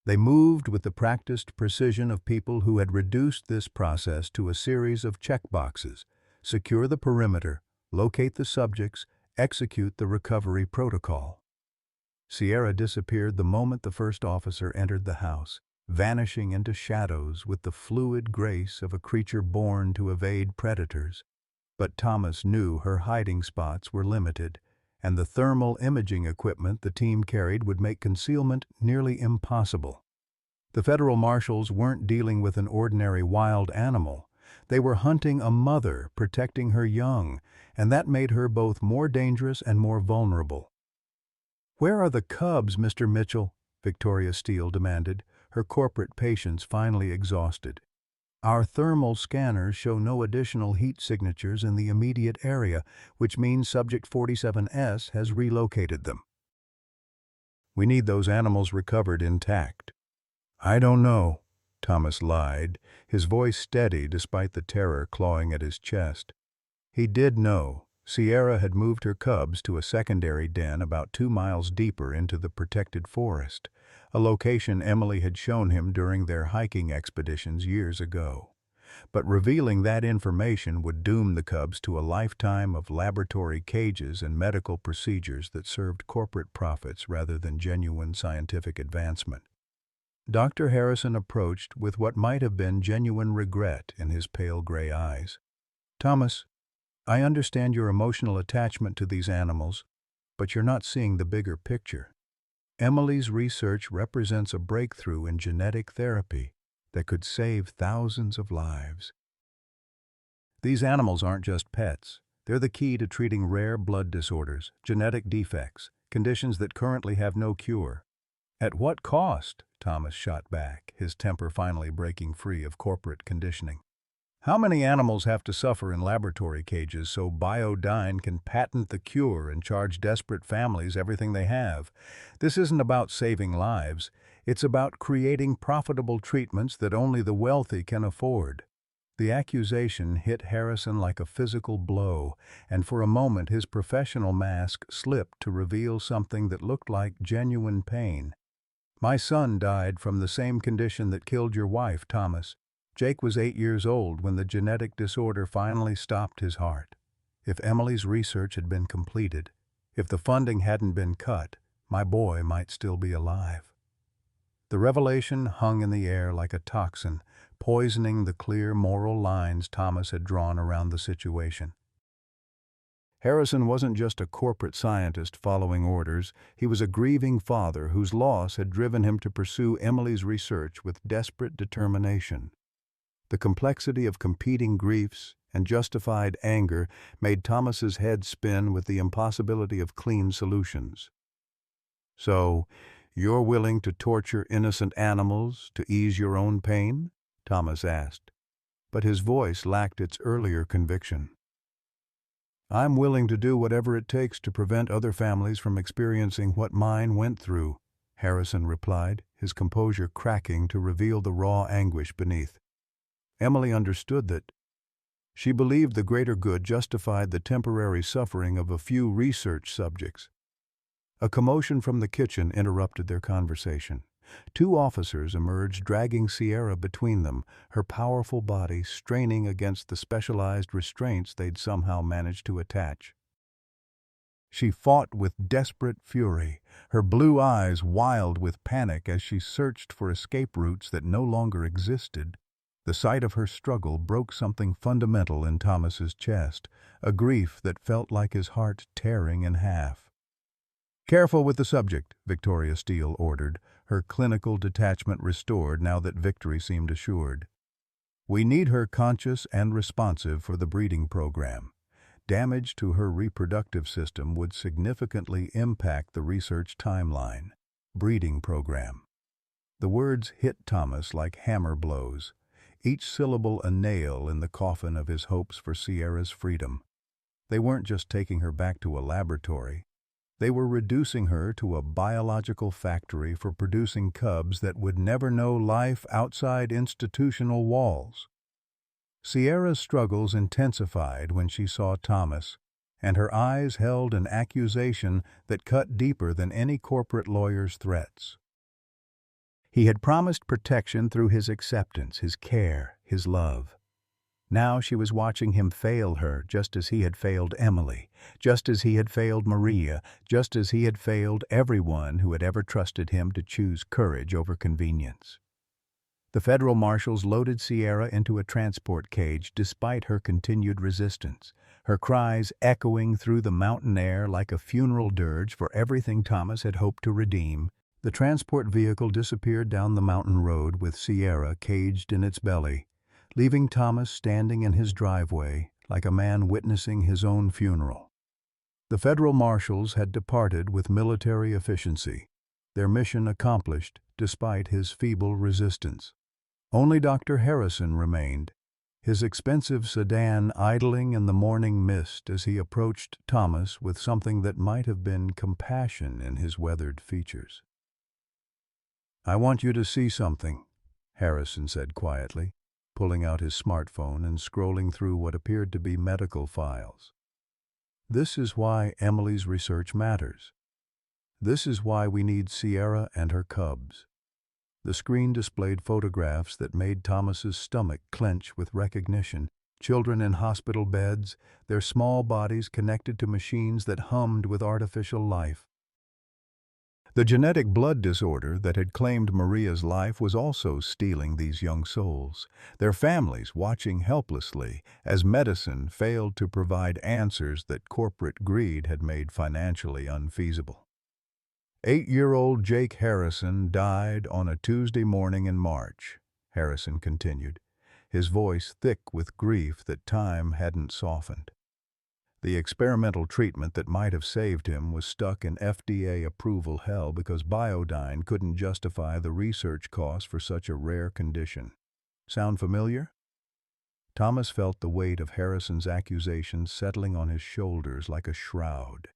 They moved with the practiced precision of people who had reduced this process to a series of checkboxes: secure the perimeter, locate the subjects, execute the recovery protocol. Sierra disappeared the moment the first officer entered the house, vanishing into shadows with the fluid grace of a creature born to evade predators. But Thomas knew her hiding spots were limited, and the thermal imaging equipment the team carried would make concealment nearly impossible. The federal marshals weren't dealing with an ordinary wild animal. They were hunting a mother protecting her young, and that made her both more dangerous and more vulnerable. "Where are the cubs, Mr. Mitchell?" Victoria Steele demanded, her corporate patience finally exhausted. "Our thermal scanners show no additional heat signatures in the immediate area, which means Subject 47S has relocated them. We need those animals recovered intact." "I don't know," Thomas lied, his voice steady despite the terror clawing at his chest. He did know. Sierra had moved her cubs to a secondary den about 2 miles deeper into the protected forest, a location Emily had shown him during their hiking expeditions years ago. But revealing that information would doom the cubs to a lifetime of laboratory cages and medical procedures that served corporate profits rather than genuine scientific advancement. Dr. Harrison approached with what might have been genuine regret in his pale gray eyes. "Thomas, I understand your emotional attachment to these animals, but you're not seeing the bigger picture. Emily's research represents a breakthrough in genetic therapy that could save thousands of lives. These animals aren't just pets. They're the key to treating rare blood disorders, genetic defects, conditions that currently have no cure." "At what cost?" Thomas shot back, his temper finally breaking free of corporate conditioning. "How many animals have to suffer in laboratory cages so Biodyne can patent the cure and charge desperate families everything they have? This isn't about saving lives. It's about creating profitable treatments that only the wealthy can afford." The accusation hit Harrison like a physical blow, and for a moment his professional mask slipped to reveal something that looked like genuine pain. "My son died from the same condition that killed your wife, Thomas. Jake was 8 years old when the genetic disorder finally stopped his heart. If Emily's research had been completed, if the funding hadn't been cut, my boy might still be alive." The revelation hung in the air like a toxin, poisoning the clear moral lines Thomas had drawn around the situation. Harrison wasn't just a corporate scientist following orders, he was a grieving father whose loss had driven him to pursue Emily's research with desperate determination. The complexity of competing griefs and justified anger made Thomas's head spin with the impossibility of clean solutions. "So, you're willing to torture innocent animals to ease your own pain?" Thomas asked, but his voice lacked its earlier conviction. "I'm willing to do whatever it takes to prevent other families from experiencing what mine went through," Harrison replied, his composure cracking to reveal the raw anguish beneath. Emily understood that. She believed the greater good justified the temporary suffering of a few research subjects. A commotion from the kitchen interrupted their conversation. Two officers emerged, dragging Sierra between them, her powerful body straining against the specialized restraints they'd somehow managed to attach. She fought with desperate fury, her blue eyes wild with panic as she searched for escape routes that no longer existed. The sight of her struggle broke something fundamental in Thomas's chest, a grief that felt like his heart tearing in half. "Careful with the subject," Victoria Steele ordered, her clinical detachment restored now that victory seemed assured. "We need her conscious and responsive for the breeding program. Damage to her reproductive system would significantly impact the research timeline." Breeding program. The words hit Thomas like hammer blows, each syllable a nail in the coffin of his hopes for Sierra's freedom. They weren't just taking her back to a laboratory. They were reducing her to a biological factory for producing cubs that would never know life outside institutional walls. Sierra's struggles intensified when she saw Thomas, and her eyes held an accusation that cut deeper than any corporate lawyer's threats. He had promised protection through his acceptance, his care, his love. Now she was watching him fail her just as he had failed Emily, just as he had failed Maria, just as he had failed everyone who had ever trusted him to choose courage over convenience. The federal marshals loaded Sierra into a transport cage despite her continued resistance, her cries echoing through the mountain air like a funeral dirge for everything Thomas had hoped to redeem. The transport vehicle disappeared down the mountain road with Sierra caged in its belly, leaving Thomas standing in his driveway like a man witnessing his own funeral. The federal marshals had departed with military efficiency, their mission accomplished despite his feeble resistance. Only Dr. Harrison remained, his expensive sedan idling in the morning mist as he approached Thomas with something that might have been compassion in his weathered features. "I want you to see something," Harrison said quietly, pulling out his smartphone and scrolling through what appeared to be medical files. "This is why Emily's research matters. This is why we need Sierra and her cubs." The screen displayed photographs that made Thomas's stomach clench with recognition. Children in hospital beds, their small bodies connected to machines that hummed with artificial life. The genetic blood disorder that had claimed Maria's life was also stealing these young souls, their families watching helplessly as medicine failed to provide answers that corporate greed had made financially unfeasible. 8-year-old Jake Harrison died on a Tuesday morning in March, Harrison continued, his voice thick with grief that time hadn't softened. The experimental treatment that might have saved him was stuck in FDA approval hell because Biodyne couldn't justify the research costs for such a rare condition. Sound familiar? Thomas felt the weight of Harrison's accusations settling on his shoulders like a shroud.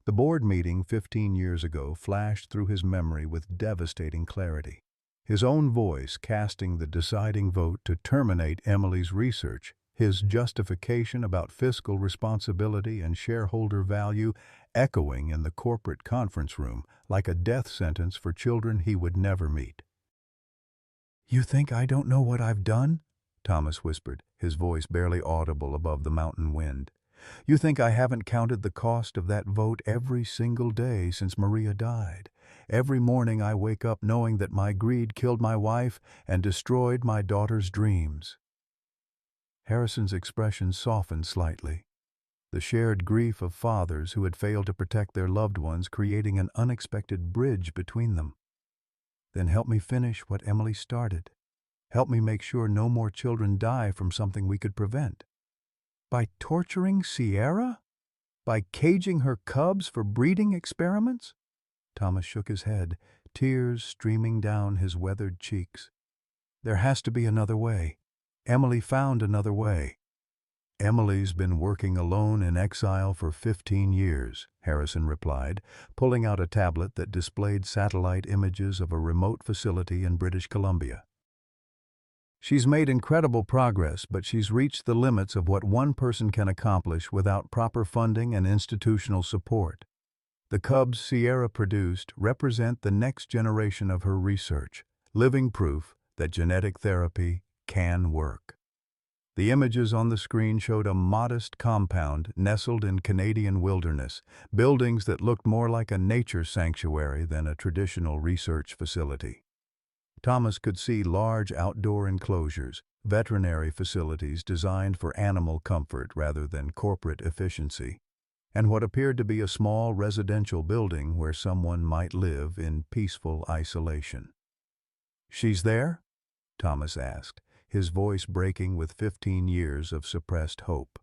The board meeting 15 years ago flashed through his memory with devastating clarity. His own voice casting the deciding vote to terminate Emily's research, his justification about fiscal responsibility and shareholder value echoing in the corporate conference room like a death sentence for children he would never meet. "You think I don't know what I've done?" Thomas whispered, his voice barely audible above the mountain wind. "You think I haven't counted the cost of that vote every single day since Maria died? Every morning I wake up knowing that my greed killed my wife and destroyed my daughter's dreams." Harrison's expression softened slightly. the shared grief of fathers who had failed to protect their loved ones, creating an unexpected bridge between them. Then help me finish what Emily started. Help me make sure no more children die from something we could prevent. By torturing Sierra? By caging her cubs for breeding experiments? Thomas shook his head, tears streaming down his weathered cheeks. There has to be another way. Emily found another way. Emily's been working alone in exile for 15 years, Harrison replied, pulling out a tablet that displayed satellite images of a remote facility in British Columbia. She's made incredible progress, but she's reached the limits of what one person can accomplish without proper funding and institutional support. The cubs Sierra produced represent the next generation of her research, living proof that genetic therapy can work. The images on the screen showed a modest compound nestled in Canadian wilderness, buildings that looked more like a nature sanctuary than a traditional research facility. Thomas could see large outdoor enclosures, veterinary facilities designed for animal comfort rather than corporate efficiency, and what appeared to be a small residential building where someone might live in peaceful isolation. "She's there?" Thomas asked, his voice breaking with 15 years of suppressed hope.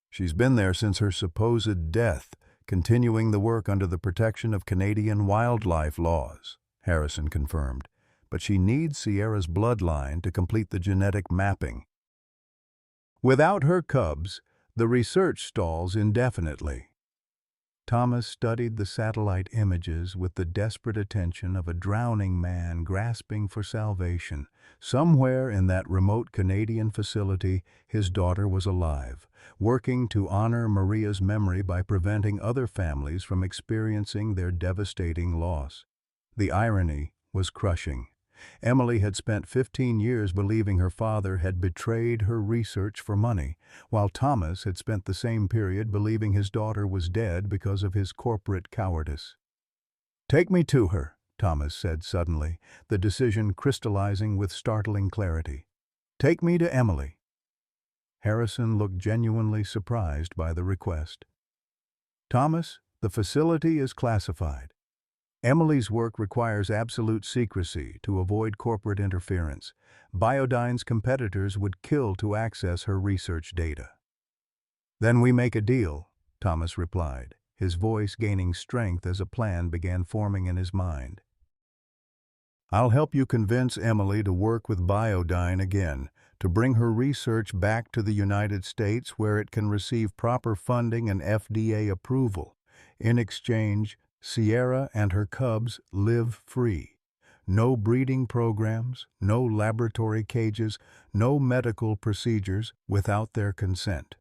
"She's been there since her supposed death, continuing the work under the protection of Canadian wildlife laws," Harrison confirmed. "But she needs Sierra's bloodline to complete the genetic mapping. Without her cubs, the research stalls indefinitely." Thomas studied the satellite images with the desperate attention of a drowning man grasping for salvation. Somewhere in that remote Canadian facility, his daughter was alive, working to honor Maria's memory by preventing other families from experiencing their devastating loss. The irony was crushing. Emily had spent 15 years believing her father had betrayed her research for money, while Thomas had spent the same period believing his daughter was dead because of his corporate cowardice. "Take me to her," Thomas said suddenly, the decision crystallizing with startling clarity. "Take me to Emily." Harrison looked genuinely surprised by the request. "Thomas, the facility is classified. Emily's work requires absolute secrecy to avoid corporate interference. Biodyne's competitors would kill to access her research data." "Then we make a deal," Thomas replied, his voice gaining strength as a plan began forming in his mind. "I'll help you convince Emily to work with Biodyne again, to bring her research back to the United States where it can receive proper funding and FDA approval. In exchange, Sierra and her cubs live free. No breeding programs, no laboratory cages, no medical procedures without their consent."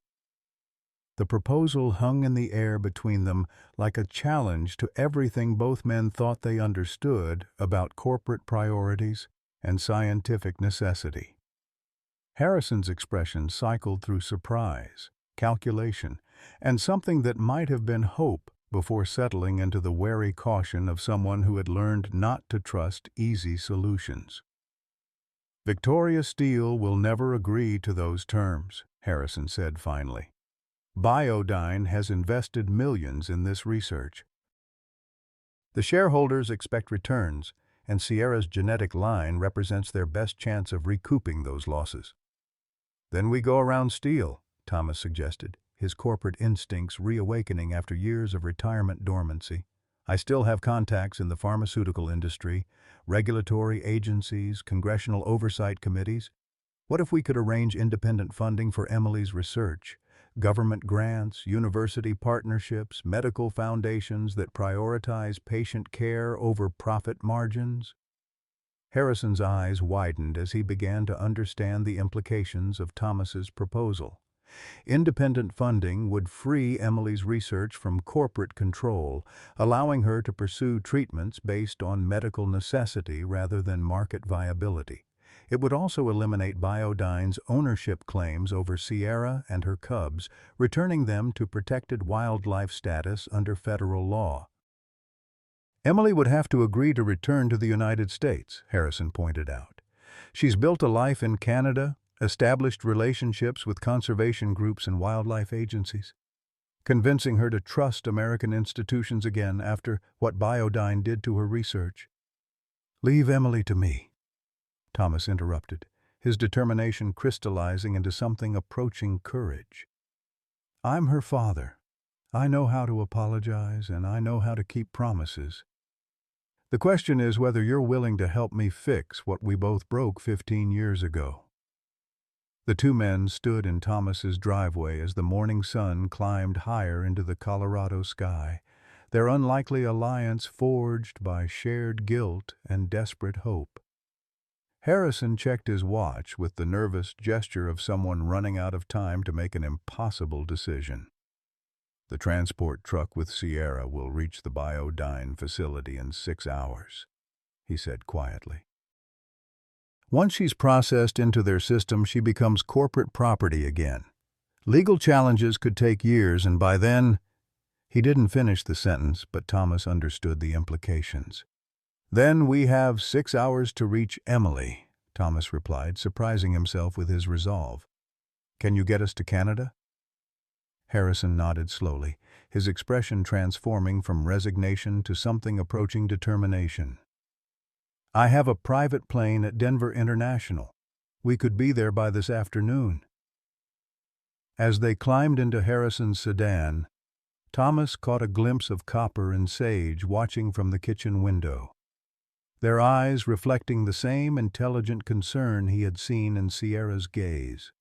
The proposal hung in the air between them like a challenge to everything both men thought they understood about corporate priorities and scientific necessity. Harrison's expression cycled through surprise, calculation, and something that might have been hope before settling into the wary caution of someone who had learned not to trust easy solutions. "Victoria Steel will never agree to those terms," Harrison said finally. "Biodyne has invested millions in this research. The shareholders expect returns, and Sierra's genetic line represents their best chance of recouping those losses." "Then we go around Steel," Thomas suggested, his corporate instincts reawakening after years of retirement dormancy. "I still have contacts in the pharmaceutical industry, regulatory agencies, congressional oversight committees. What if we could arrange independent funding for Emily's research? Government grants, university partnerships, medical foundations that prioritize patient care over profit margins?" Harrison's eyes widened as he began to understand the implications of Thomas's proposal. Independent funding would free Emily's research from corporate control, allowing her to pursue treatments based on medical necessity rather than market viability. It would also eliminate Biodyne's ownership claims over Sierra and her cubs, returning them to protected wildlife status under federal law. "Emily would have to agree to return to the United States," Harrison pointed out. "She's built a life in Canada, established relationships with conservation groups and wildlife agencies. convincing her to trust American institutions again after what Biodyne did to her research. "Leave Emily to me," Thomas interrupted, his determination crystallizing into something approaching courage. "I'm her father. I know how to apologize, and I know how to keep promises. The question is whether you're willing to help me fix what we both broke 15 years ago." The two men stood in Thomas's driveway as the morning sun climbed higher into the Colorado sky, their unlikely alliance forged by shared guilt and desperate hope. Harrison checked his watch with the nervous gesture of someone running out of time to make an impossible decision. "The transport truck with Sierra will reach the Biodyne facility in 6 hours," he said quietly. "Once she's processed into their system, she becomes corporate property again. Legal challenges could take years, and by then—" He didn't finish the sentence, but Thomas understood the implications. "Then we have 6 hours to reach Emily," Thomas replied, surprising himself with his resolve. "Can you get us to Canada?" Harrison nodded slowly, his expression transforming from resignation to something approaching determination. "I have a private plane at Denver International. We could be there by this afternoon." As they climbed into Harrison's sedan, Thomas caught a glimpse of Copper and Sage watching from the kitchen window, their eyes reflecting the same intelligent concern he had seen in Sierra's gaze.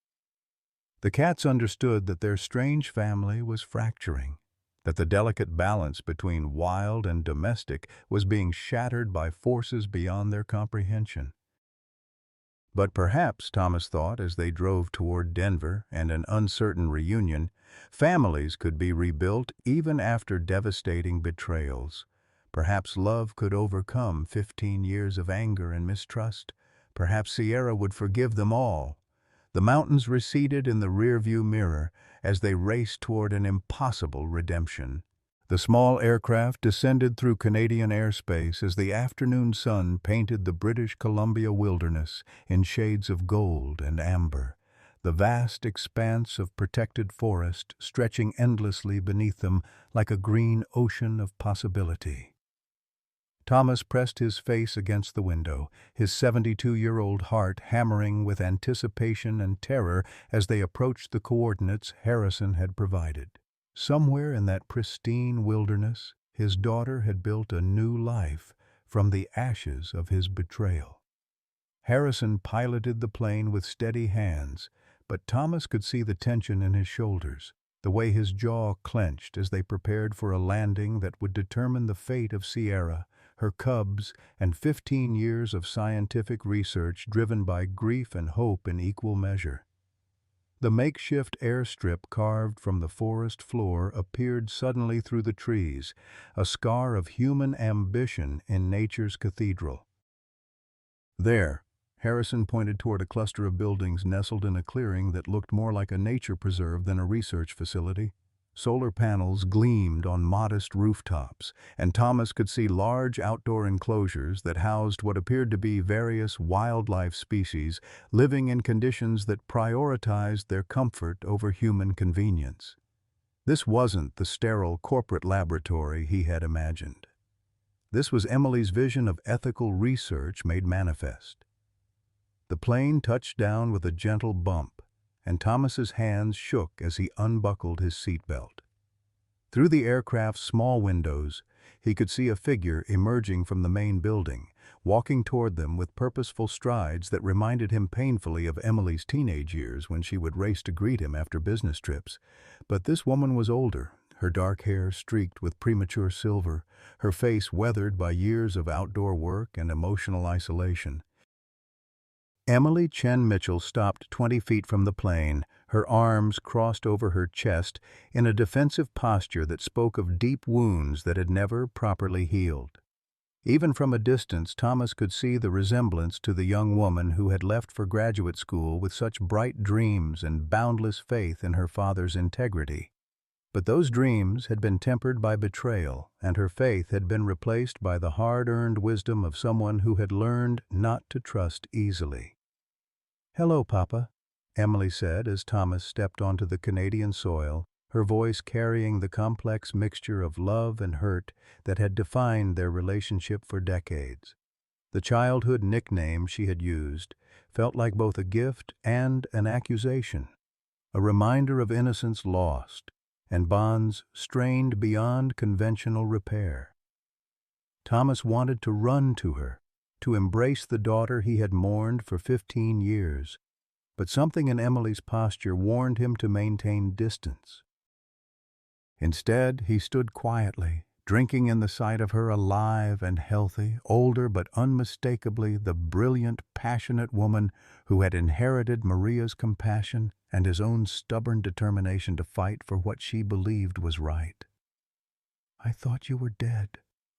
The cats understood that their strange family was fracturing, that the delicate balance between wild and domestic was being shattered by forces beyond their comprehension. But perhaps, Thomas thought as they drove toward Denver and an uncertain reunion, families could be rebuilt even after devastating betrayals. Perhaps love could overcome 15 years of anger and mistrust. Perhaps Sierra would forgive them all. The mountains receded in the rearview mirror as they raced toward an impossible redemption. The small aircraft descended through Canadian airspace as the afternoon sun painted the British Columbia wilderness in shades of gold and amber, the vast expanse of protected forest stretching endlessly beneath them like a green ocean of possibility. Thomas pressed his face against the window, his 72-year-old heart hammering with anticipation and terror as they approached the coordinates Harrison had provided. Somewhere in that pristine wilderness, his daughter had built a new life from the ashes of his betrayal. Harrison piloted the plane with steady hands, but Thomas could see the tension in his shoulders, the way his jaw clenched as they prepared for a landing that would determine the fate of Sierra, her cubs, and 15 years of scientific research driven by grief and hope in equal measure. The makeshift airstrip carved from the forest floor appeared suddenly through the trees, a scar of human ambition in nature's cathedral. "There," Harrison pointed toward a cluster of buildings nestled in a clearing that looked more like a nature preserve than a research facility. Solar panels gleamed on modest rooftops, and Thomas could see large outdoor enclosures that housed what appeared to be various wildlife species living in conditions that prioritized their comfort over human convenience. This wasn't the sterile corporate laboratory he had imagined. This was Emily's vision of ethical research made manifest. The plane touched down with a gentle bump, and Thomas's hands shook as he unbuckled his seatbelt. Through the aircraft's small windows, he could see a figure emerging from the main building, walking toward them with purposeful strides that reminded him painfully of Emily's teenage years when she would race to greet him after business trips. But this woman was older, her dark hair streaked with premature silver, her face weathered by years of outdoor work and emotional isolation. Emily Chen Mitchell stopped 20 feet from the plane, her arms crossed over her chest in a defensive posture that spoke of deep wounds that had never properly healed. Even from a distance, Thomas could see the resemblance to the young woman who had left for graduate school with such bright dreams and boundless faith in her father's integrity. But those dreams had been tempered by betrayal, and her faith had been replaced by the hard-earned wisdom of someone who had learned not to trust easily. "Hello, Papa," Emily said as Thomas stepped onto the Canadian soil, her voice carrying the complex mixture of love and hurt that had defined their relationship for decades. The childhood nickname she had used felt like both a gift and an accusation, a reminder of innocence lost and bonds strained beyond conventional repair. Thomas wanted to run to her, to embrace the daughter he had mourned for 15 years, but something in Emily's posture warned him to maintain distance. Instead, he stood quietly, drinking in the sight of her alive and healthy, older but unmistakably the brilliant, passionate woman who had inherited Maria's compassion and his own stubborn determination to fight for what she believed was right. "I thought you were dead,"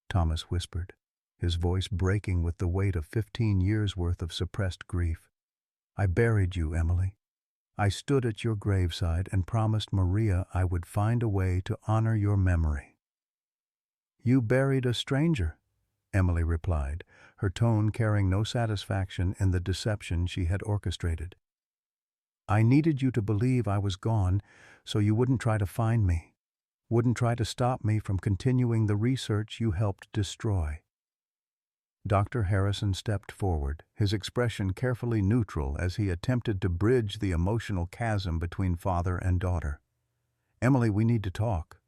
Thomas whispered, his voice breaking with the weight of 15 years' worth of suppressed grief. "I buried you, Emily. I stood at your graveside and promised Maria I would find a way to honor your memory." "You buried a stranger," Emily replied, her tone carrying no satisfaction in the deception she had orchestrated. "I needed you to believe I was gone so you wouldn't try to find me, wouldn't try to stop me from continuing the research you helped destroy." Dr. Harrison stepped forward, his expression carefully neutral as he attempted to bridge the emotional chasm between father and daughter. "Emily, we need to talk.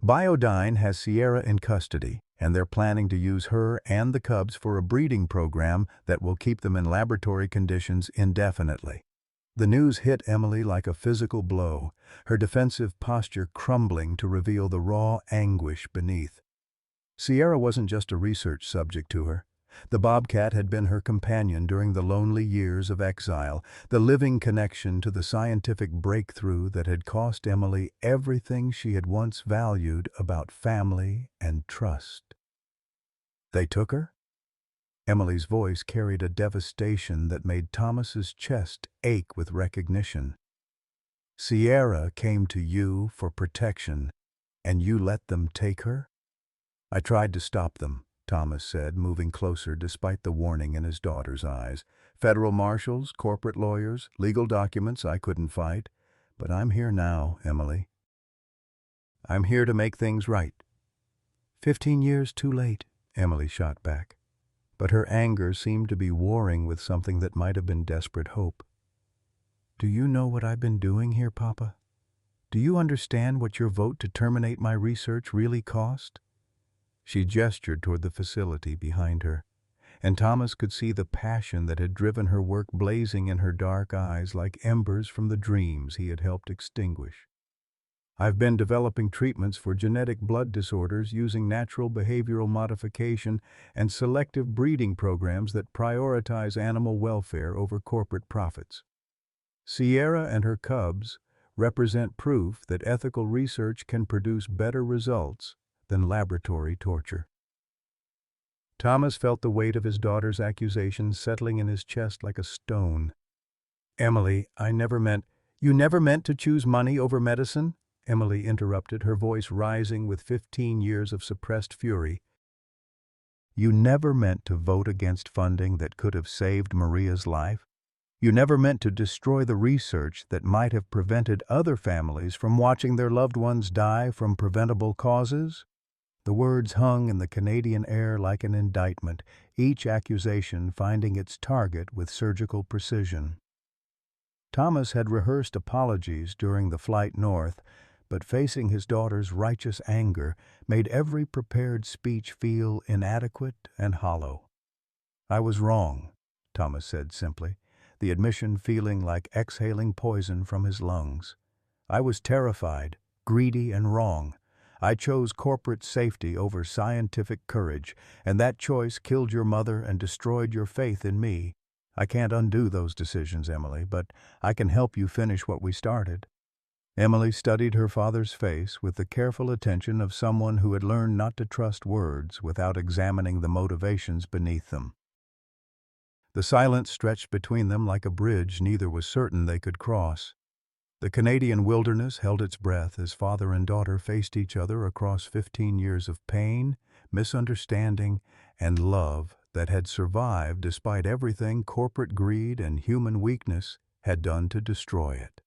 Biodyne has Sierra in custody, and they're planning to use her and the cubs for a breeding program that will keep them in laboratory conditions indefinitely." The news hit Emily like a physical blow, her defensive posture crumbling to reveal the raw anguish beneath. Sierra wasn't just a research subject to her. The Bobcat had been her companion during the lonely years of exile, the living connection to the scientific breakthrough that had cost Emily everything she had once valued about family and trust. "They took her?" Emily's voice carried a devastation that made Thomas's chest ache with recognition. "Sierra came to you for protection, and you let them take her?" "I tried to stop them," Thomas said, moving closer despite the warning in his daughter's eyes. "Federal marshals, corporate lawyers, legal documents I couldn't fight. But I'm here now, Emily. I'm here to make things right." 15 years too late," Emily shot back. But her anger seemed to be warring with something that might have been desperate hope. "Do you know what I've been doing here, Papa? Do you understand what your vote to terminate my research really cost?" She gestured toward the facility behind her, and Thomas could see the passion that had driven her work blazing in her dark eyes like embers from the dreams he had helped extinguish. "I've been developing treatments for genetic blood disorders using natural behavioral modification and selective breeding programs that prioritize animal welfare over corporate profits. Sierra and her cubs represent proof that ethical research can produce better results than laboratory torture." Thomas felt the weight of his daughter's accusations settling in his chest like a stone. "Emily, You never meant to choose money over medicine?" Emily interrupted, her voice rising with 15 years of suppressed fury. "You never meant to vote against funding that could have saved Maria's life? You never meant to destroy the research that might have prevented other families from watching their loved ones die from preventable causes?" The words hung in the Canadian air like an indictment, each accusation finding its target with surgical precision. Thomas had rehearsed apologies during the flight north, but facing his daughter's righteous anger made every prepared speech feel inadequate and hollow. "I was wrong," Thomas said simply, the admission feeling like exhaling poison from his lungs. "I was terrified, greedy, and wrong. I chose corporate safety over scientific courage, and that choice killed your mother and destroyed your faith in me. I can't undo those decisions, Emily, but I can help you finish what we started." Emily studied her father's face with the careful attention of someone who had learned not to trust words without examining the motivations beneath them. The silence stretched between them like a bridge neither was certain they could cross. The Canadian wilderness held its breath as father and daughter faced each other across 15 years of pain, misunderstanding, and love that had survived despite everything corporate greed and human weakness had done to destroy it.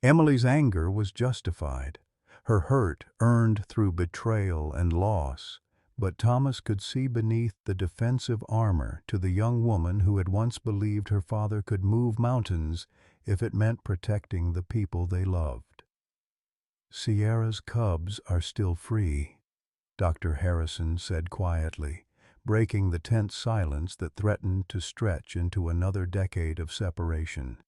Emily's anger was justified, her hurt earned through betrayal and loss, but Thomas could see beneath the defensive armor to the young woman who had once believed her father could move mountains if it meant protecting the people they loved. "Sierra's cubs are still free," Dr. Harrison said quietly, breaking the tense silence that threatened to stretch into another decade of separation.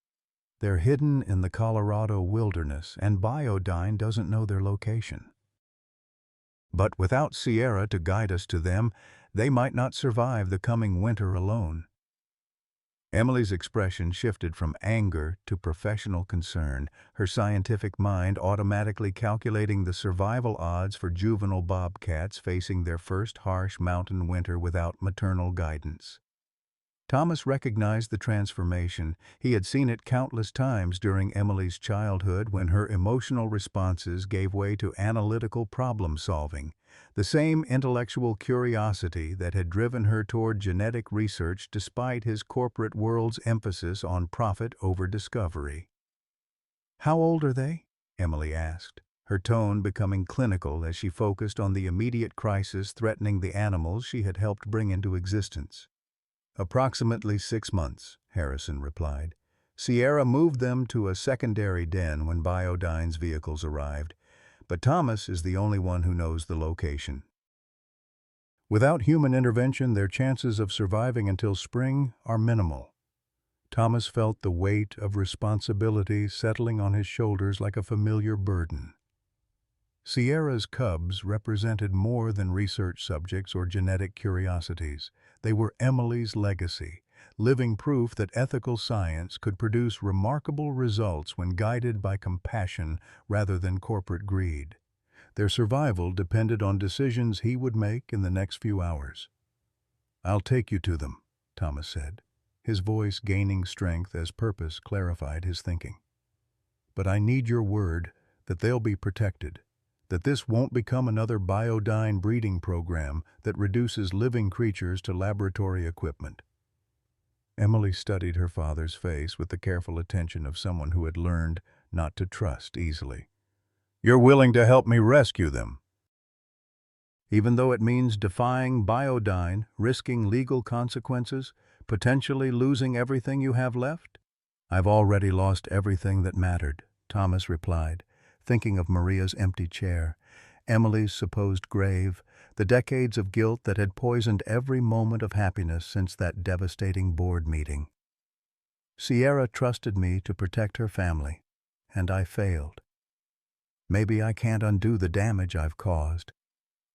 "They're hidden in the Colorado wilderness, and Biodyne doesn't know their location. But without Sierra to guide us to them, they might not survive the coming winter alone." Emily's expression shifted from anger to professional concern, her scientific mind automatically calculating the survival odds for juvenile bobcats facing their first harsh mountain winter without maternal guidance. Thomas recognized the transformation. He had seen it countless times during Emily's childhood when her emotional responses gave way to analytical problem-solving, the same intellectual curiosity that had driven her toward genetic research despite his corporate world's emphasis on profit over discovery. "How old are they?" Emily asked, her tone becoming clinical as she focused on the immediate crisis threatening the animals she had helped bring into existence. "Approximately 6 months," Harrison replied. "Sierra moved them to a secondary den when Biodyne's vehicles arrived, but Thomas is the only one who knows the location. Without human intervention, their chances of surviving until spring are minimal." Thomas felt the weight of responsibility settling on his shoulders like a familiar burden. Sierra's cubs represented more than research subjects or genetic curiosities. They were Emily's legacy, living proof that ethical science could produce remarkable results when guided by compassion rather than corporate greed. Their survival depended on decisions he would make in the next few hours. "I'll take you to them," Thomas said, his voice gaining strength as purpose clarified his thinking. "But I need your word that they'll be protected, that this won't become another Biodyne breeding program that reduces living creatures to laboratory equipment." Emily studied her father's face with the careful attention of someone who had learned not to trust easily. "You're willing to help me rescue them?" "Even though it means defying Biodyne, risking legal consequences, potentially losing everything you have left?" "I've already lost everything that mattered," Thomas replied, thinking of Maria's empty chair, Emily's supposed grave, the decades of guilt that had poisoned every moment of happiness since that devastating board meeting. "Sierra trusted me to protect her family, and I failed. Maybe I can't undo the damage I've caused,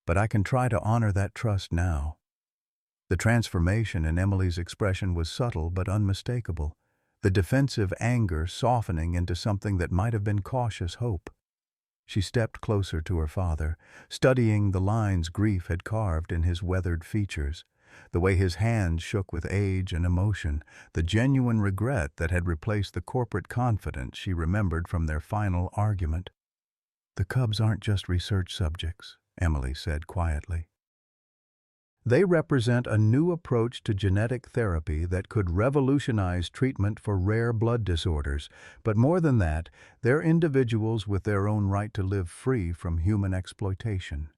but I can try to honor that trust now." The transformation in Emily's expression was subtle but unmistakable, the defensive anger softening into something that might have been cautious hope. She stepped closer to her father, studying the lines grief had carved in his weathered features, the way his hands shook with age and emotion, the genuine regret that had replaced the corporate confidence she remembered from their final argument. "The cubs aren't just research subjects," Emily said quietly. "They represent a new approach to genetic therapy that could revolutionize treatment for rare blood disorders, but more than that, they're individuals with their own right to live free from human exploitation.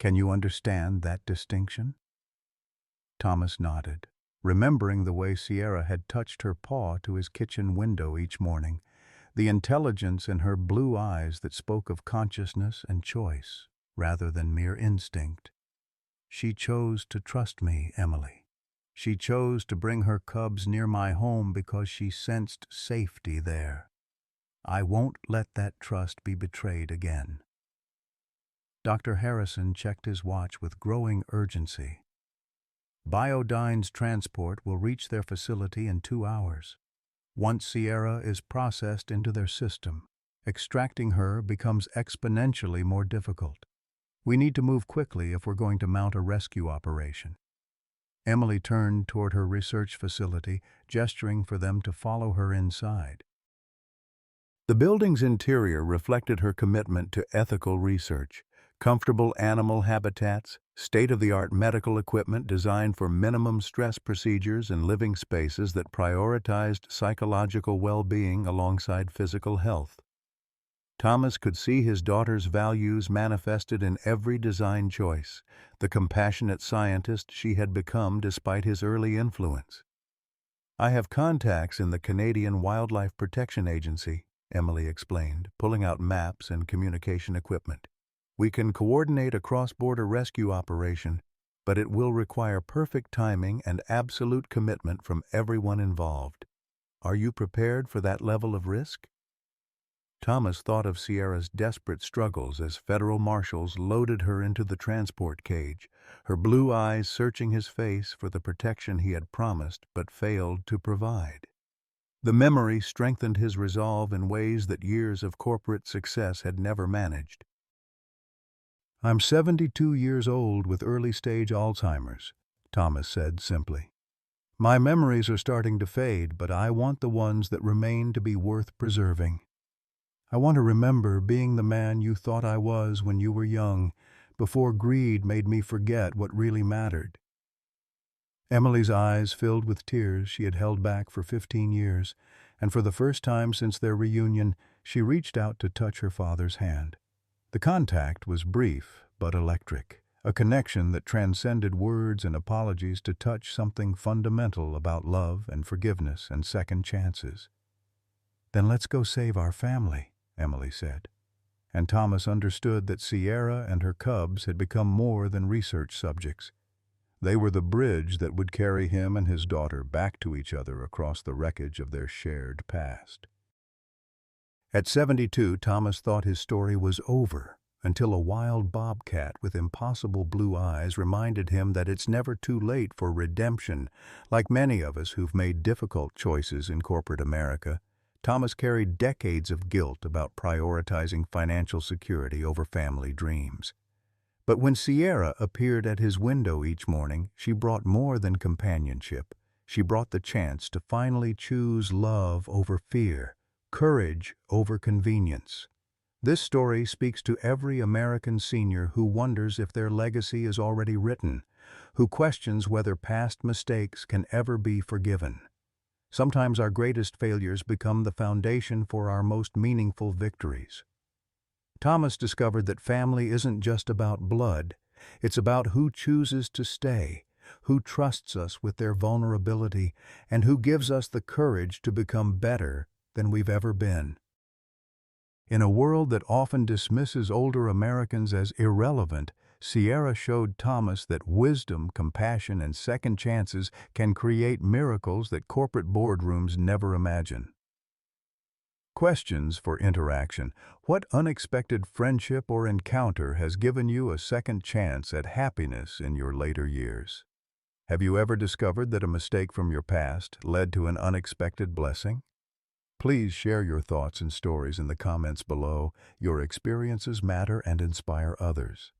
Can you understand that distinction?" Thomas nodded, remembering the way Sierra had touched her paw to his kitchen window each morning, the intelligence in her blue eyes that spoke of consciousness and choice, rather than mere instinct. "She chose to trust me, Emily. She chose to bring her cubs near my home because she sensed safety there. I won't let that trust be betrayed again." Dr. Harrison checked his watch with growing urgency. "Biodyne's transport will reach their facility in 2 hours. Once Sierra is processed into their system, extracting her becomes exponentially more difficult. We need to move quickly if we're going to mount a rescue operation." Emily turned toward her research facility, gesturing for them to follow her inside. The building's interior reflected her commitment to ethical research. Comfortable animal habitats, state-of-the-art medical equipment designed for minimum stress procedures, and living spaces that prioritized psychological well-being alongside physical health. Thomas could see his daughter's values manifested in every design choice, the compassionate scientist she had become despite his early influence. "I have contacts in the Canadian Wildlife Protection Agency," Emily explained, pulling out maps and communication equipment. "We can coordinate a cross-border rescue operation, but it will require perfect timing and absolute commitment from everyone involved. Are you prepared for that level of risk?" Thomas thought of Sierra's desperate struggles as federal marshals loaded her into the transport cage, her blue eyes searching his face for the protection he had promised but failed to provide. The memory strengthened his resolve in ways that years of corporate success had never managed. "I'm 72 years old with early-stage Alzheimer's," Thomas said simply. "My memories are starting to fade, but I want the ones that remain to be worth preserving. I want to remember being the man you thought I was when you were young, before greed made me forget what really mattered." Emily's eyes filled with tears she had held back for 15 years, and for the first time since their reunion, she reached out to touch her father's hand. The contact was brief but electric, a connection that transcended words and apologies to touch something fundamental about love and forgiveness and second chances. "Then let's go save our family," Emily said. And Thomas understood that Sierra and her cubs had become more than research subjects. They were the bridge that would carry him and his daughter back to each other across the wreckage of their shared past. At 72, Thomas thought his story was over, until a wild bobcat with impossible blue eyes reminded him that it's never too late for redemption. Like many of us who've made difficult choices in corporate America, Thomas carried decades of guilt about prioritizing financial security over family dreams. But when Sierra appeared at his window each morning, she brought more than companionship. She brought the chance to finally choose love over fear, courage over convenience. This story speaks to every American senior who wonders if their legacy is already written, who questions whether past mistakes can ever be forgiven. Sometimes our greatest failures become the foundation for our most meaningful victories. Thomas discovered that family isn't just about blood, it's about who chooses to stay, who trusts us with their vulnerability, and who gives us the courage to become better than we've ever been. In a world that often dismisses older Americans as irrelevant, Sierra showed Thomas that wisdom, compassion, and second chances can create miracles that corporate boardrooms never imagine. Questions for interaction. What unexpected friendship or encounter has given you a second chance at happiness in your later years? Have you ever discovered that a mistake from your past led to an unexpected blessing? Please share your thoughts and stories in the comments below. Your experiences matter and inspire others.